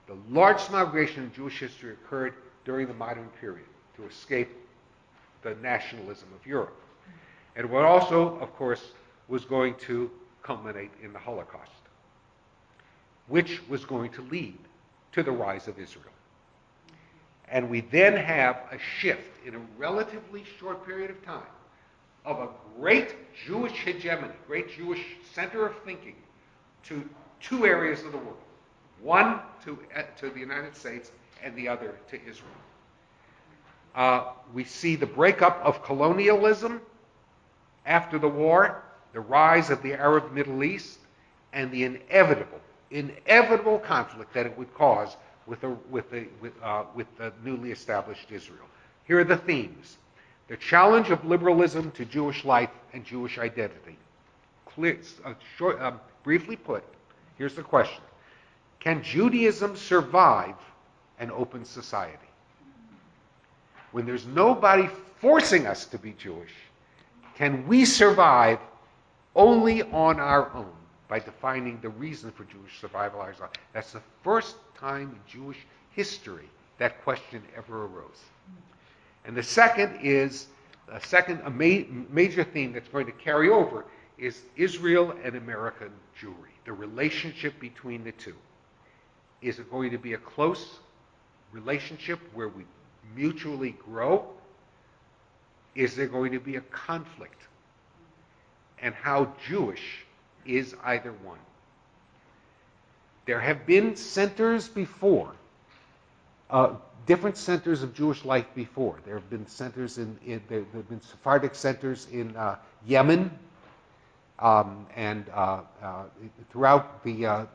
The largest migration in Jewish history occurred during the modern period to escape the nationalism of Europe. And what also, of course, was going to culminate in the Holocaust, which was going to lead to the rise of Israel. And we then have a shift in a relatively short period of time of a great Jewish hegemony, great Jewish center of thinking, two areas of the world. One to the United States and the other to Israel. We see the breakup of colonialism after the war, the rise of the Arab Middle East, and the inevitable conflict that it would cause with the newly established Israel. Here are the themes. The challenge of liberalism to Jewish life and Jewish identity. Briefly put, here's the question. Can Judaism survive an open society? When there's nobody forcing us to be Jewish, can we survive only on our own by defining the reason for Jewish survival ourselves? That's the first time in Jewish history that question ever arose. And the second is, a major theme that's going to carry over is Israel and American Jewry, the relationship between the two. Is it going to be a close relationship where we mutually grow? Is there going to be a conflict? And how Jewish is either one? There have been centers before, different centers of Jewish life before. There have been centers there have been Sephardic centers in Yemen and throughout the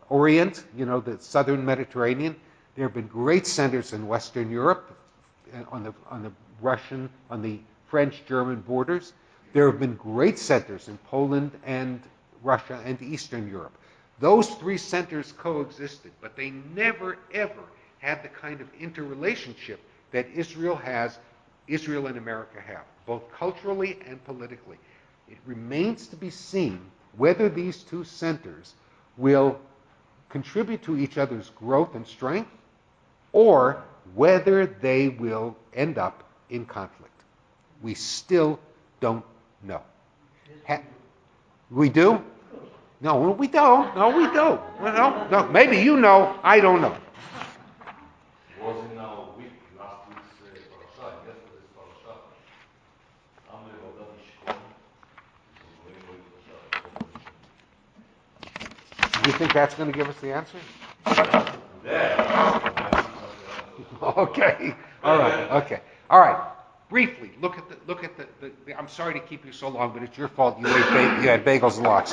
Orient, the southern Mediterranean. There have been great centers in Western Europe, on the French-German borders. There have been great centers in Poland and Russia and Eastern Europe. Those three centers coexisted, but they never, ever had the kind of interrelationship that Israel and America have, both culturally and politically. It remains to be seen whether these two centers will contribute to each other's growth and strength, or whether they will end up in conflict. We still don't know. We do? No, we don't. No, we don't. Well, no, maybe you know. I don't know. Was in our week, last week's parasha, yesterday's parasha. Do you think that's going to give us the answer? Okay. All right. Okay. All right. Briefly, look at the I'm sorry to keep you so long, but it's your fault. You had bagels and lox.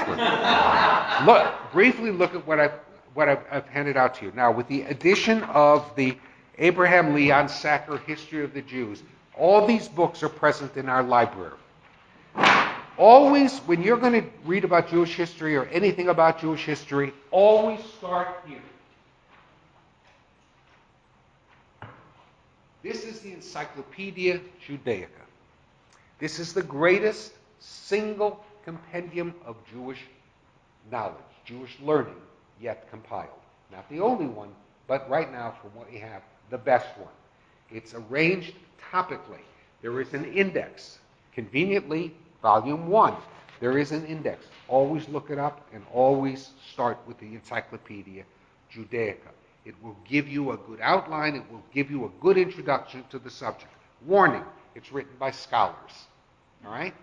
Briefly look at what I've handed out to you. Now, with the addition of the Abraham Leon Sacker History of the Jews, all these books are present in our library. Always, when you're going to read about Jewish history or anything about Jewish history, always start here. This is the Encyclopedia Judaica. This is the greatest single compendium of Jewish knowledge, Jewish learning, yet compiled. Not the only one, but right now, from what we have, the best one. It's arranged topically. There is an index. Conveniently, volume 1. There is an index. Always look it up and always start with the Encyclopedia Judaica. It will give you a good outline. It will give you a good introduction to the subject. Warning, it's written by scholars. All right?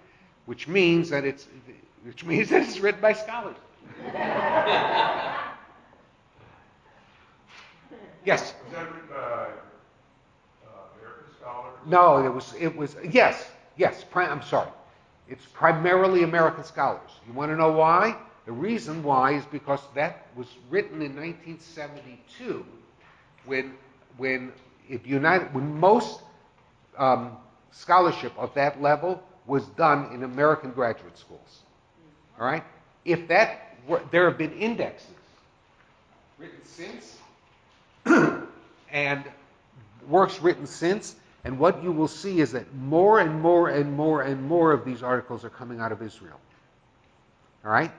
Which means that it's written by scholars. Yes? Was that written by American scholars? No, it was yes. I'm sorry. It's primarily American scholars. You want to know why? The reason why is because that was written in 1972 when most scholarship of that level was done in American graduate schools. All right? If there have been indexes written since and works written since, and what you will see is that more and more and more and more of these articles are coming out of Israel. All right?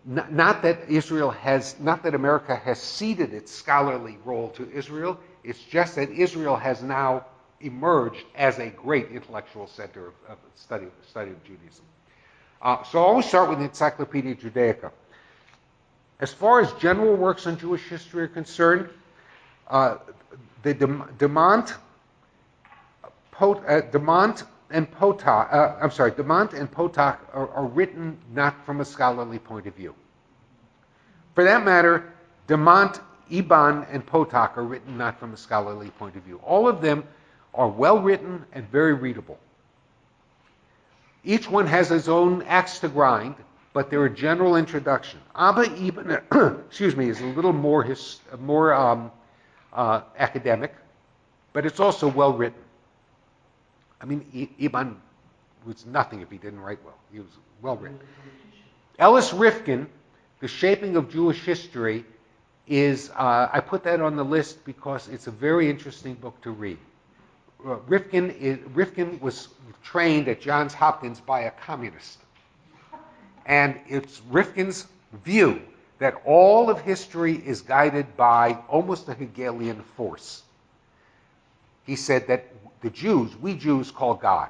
Not that America has ceded its scholarly role to Israel. It's just that Israel has now emerged as a great intellectual center of study of Judaism. So I always start with the Encyclopedia Judaica. As far as general works on Jewish history are concerned, the Demant and Potok are written not from a scholarly point of view. For that matter, Demont, Iban, and Potok are written not from a scholarly point of view. All of them are well written and very readable. Each one has its own axe to grind, but they're a general introduction. Abba Ibn, excuse me, is a little more academic, but it's also well written. I mean, Ibn was nothing if he didn't write well. He was well written. Ellis Rifkin, The Shaping of Jewish History, is, I put that on the list because it's a very interesting book to read. Rifkin was trained at Johns Hopkins by a communist. And it's Rifkin's view that all of history is guided by almost a Hegelian force. He said that we Jews call God.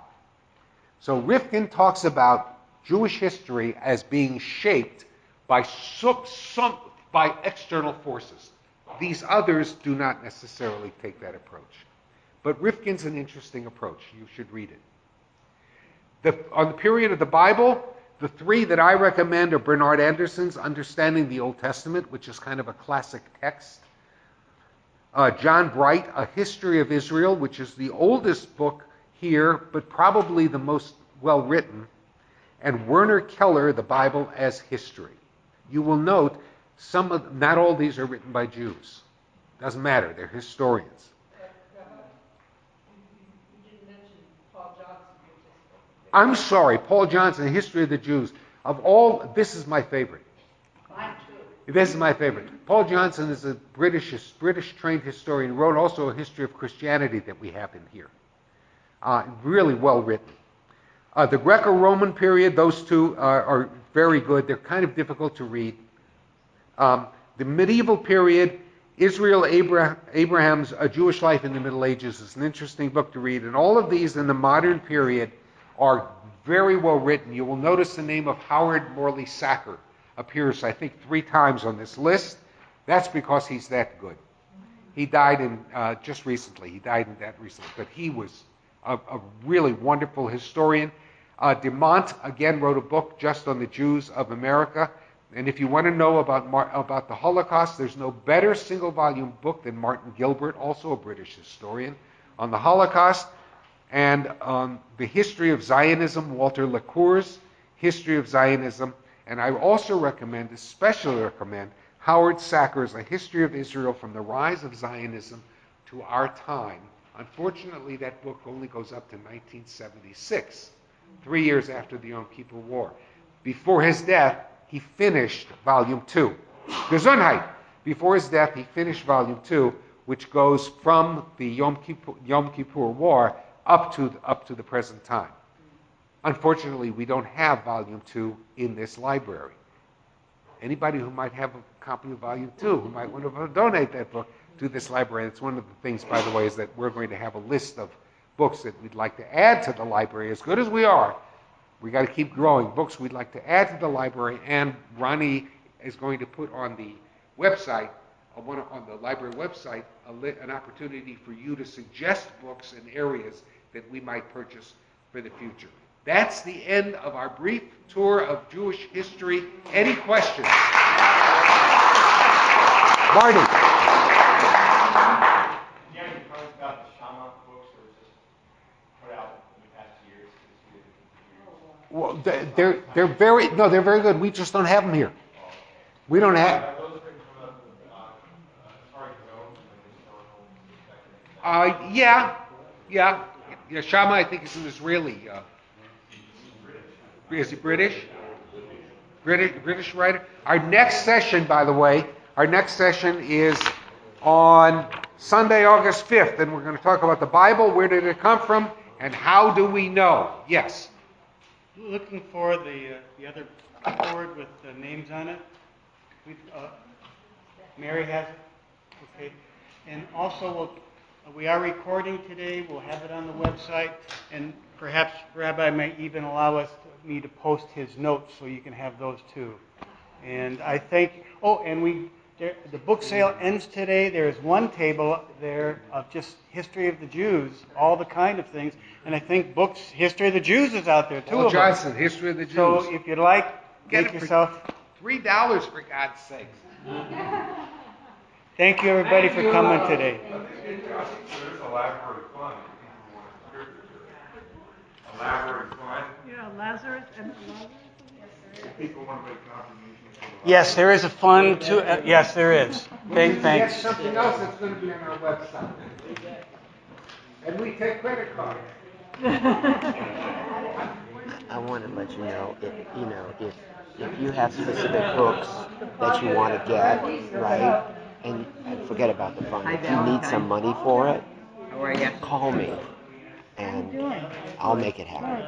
So Rifkin talks about Jewish history as being shaped by by external forces. These others do not necessarily take that approach. But Rifkin's an interesting approach. You should read it. On the period of the Bible, the three that I recommend are Bernard Anderson's Understanding the Old Testament, which is kind of a classic text. John Bright, A History of Israel, which is the oldest book here, but probably the most well-written. And Werner Keller, The Bible as History. You will note, not all these are written by Jews. Doesn't matter, they're historians. You didn't mention Paul Johnson, which is I'm sorry, Paul Johnson, History of the Jews. Of all, this is my favorite. mine too. This is my favorite. Paul Johnson is a British trained historian. He wrote also a history of Christianity that we have in here. Really well written. The Greco-Roman period, those two are very good. They're kind of difficult to read. The medieval period, Israel, Abraham's Jewish Life in the Middle Ages is an interesting book to read. And all of these in the modern period are very well written. You will notice the name of Howard Morley Sacker appears, I think, 3 times on this list. That's because he's that good. He died just recently. He died in that recently. But he was a really wonderful historian. Demont, again, wrote a book just on the Jews of America. And if you want to know about the Holocaust, there's no better single-volume book than Martin Gilbert, also a British historian, on the Holocaust. And the history of Zionism, Walter LaCour's History of Zionism. And I also especially recommend, Howard Sacker's A History of Israel from the Rise of Zionism to Our Time. Unfortunately, that book only goes up to 1976, 3 years after the Yom Kippur War. Before his death, he finished Volume 2. Gesundheit. Before his death, he finished Volume 2, which goes from the Yom Kippur War up to the present time. Unfortunately, we don't have Volume 2 in this library. Anybody who might have a copy of Volume 2, who might want to donate that book to this library. It's one of the things, by the way, is that we're going to have a list of books that we'd like to add to the library. As good as we are, we got to keep growing. Books we'd like to add to the library, and Ronnie is going to put on the website, on the library website, an opportunity for you to suggest books and areas that we might purchase for the future. That's the end of our brief tour of Jewish history. Any questions? Marty. Do you have any comments about the Shama books that were just put out in the past 2 years? Well, they're very good. We just don't have them here. We don't have. Are those written from as far as you know, from an historical perspective? Yeah. Shama, I think, is an Israeli. Is he British? British writer. Our next session, by the way, is on Sunday, August 5th, and we're going to talk about the Bible. Where did it come from, and how do we know? Yes. Looking for the other board with the names on it. Mary has it. Okay. And also, we are recording today. We'll have it on the website, and perhaps Rabbi may even allow me to post his notes so you can have those too. And I think, the book sale ends today. There's one table there of just history of the Jews, all the kind of things. And I think History of the Jews is out there too. Paul Johnson, History of the Jews. So if you'd like, make yourself $3 for God's sakes. Thank you, everybody, for coming today. There's a library fund if people want to contribute to it. A library fund, Yeah, Lazarus and Lazarus. if people want to make contributions to the library. Yes, there is a fund to. Yes, there is. Yes, Thanks. something else that's going to be on our website. And we take credit cards. I want to let you know if you have specific books that you want to get, right? And forget about the fund. If you need some money for it, call me and I'll make it happen.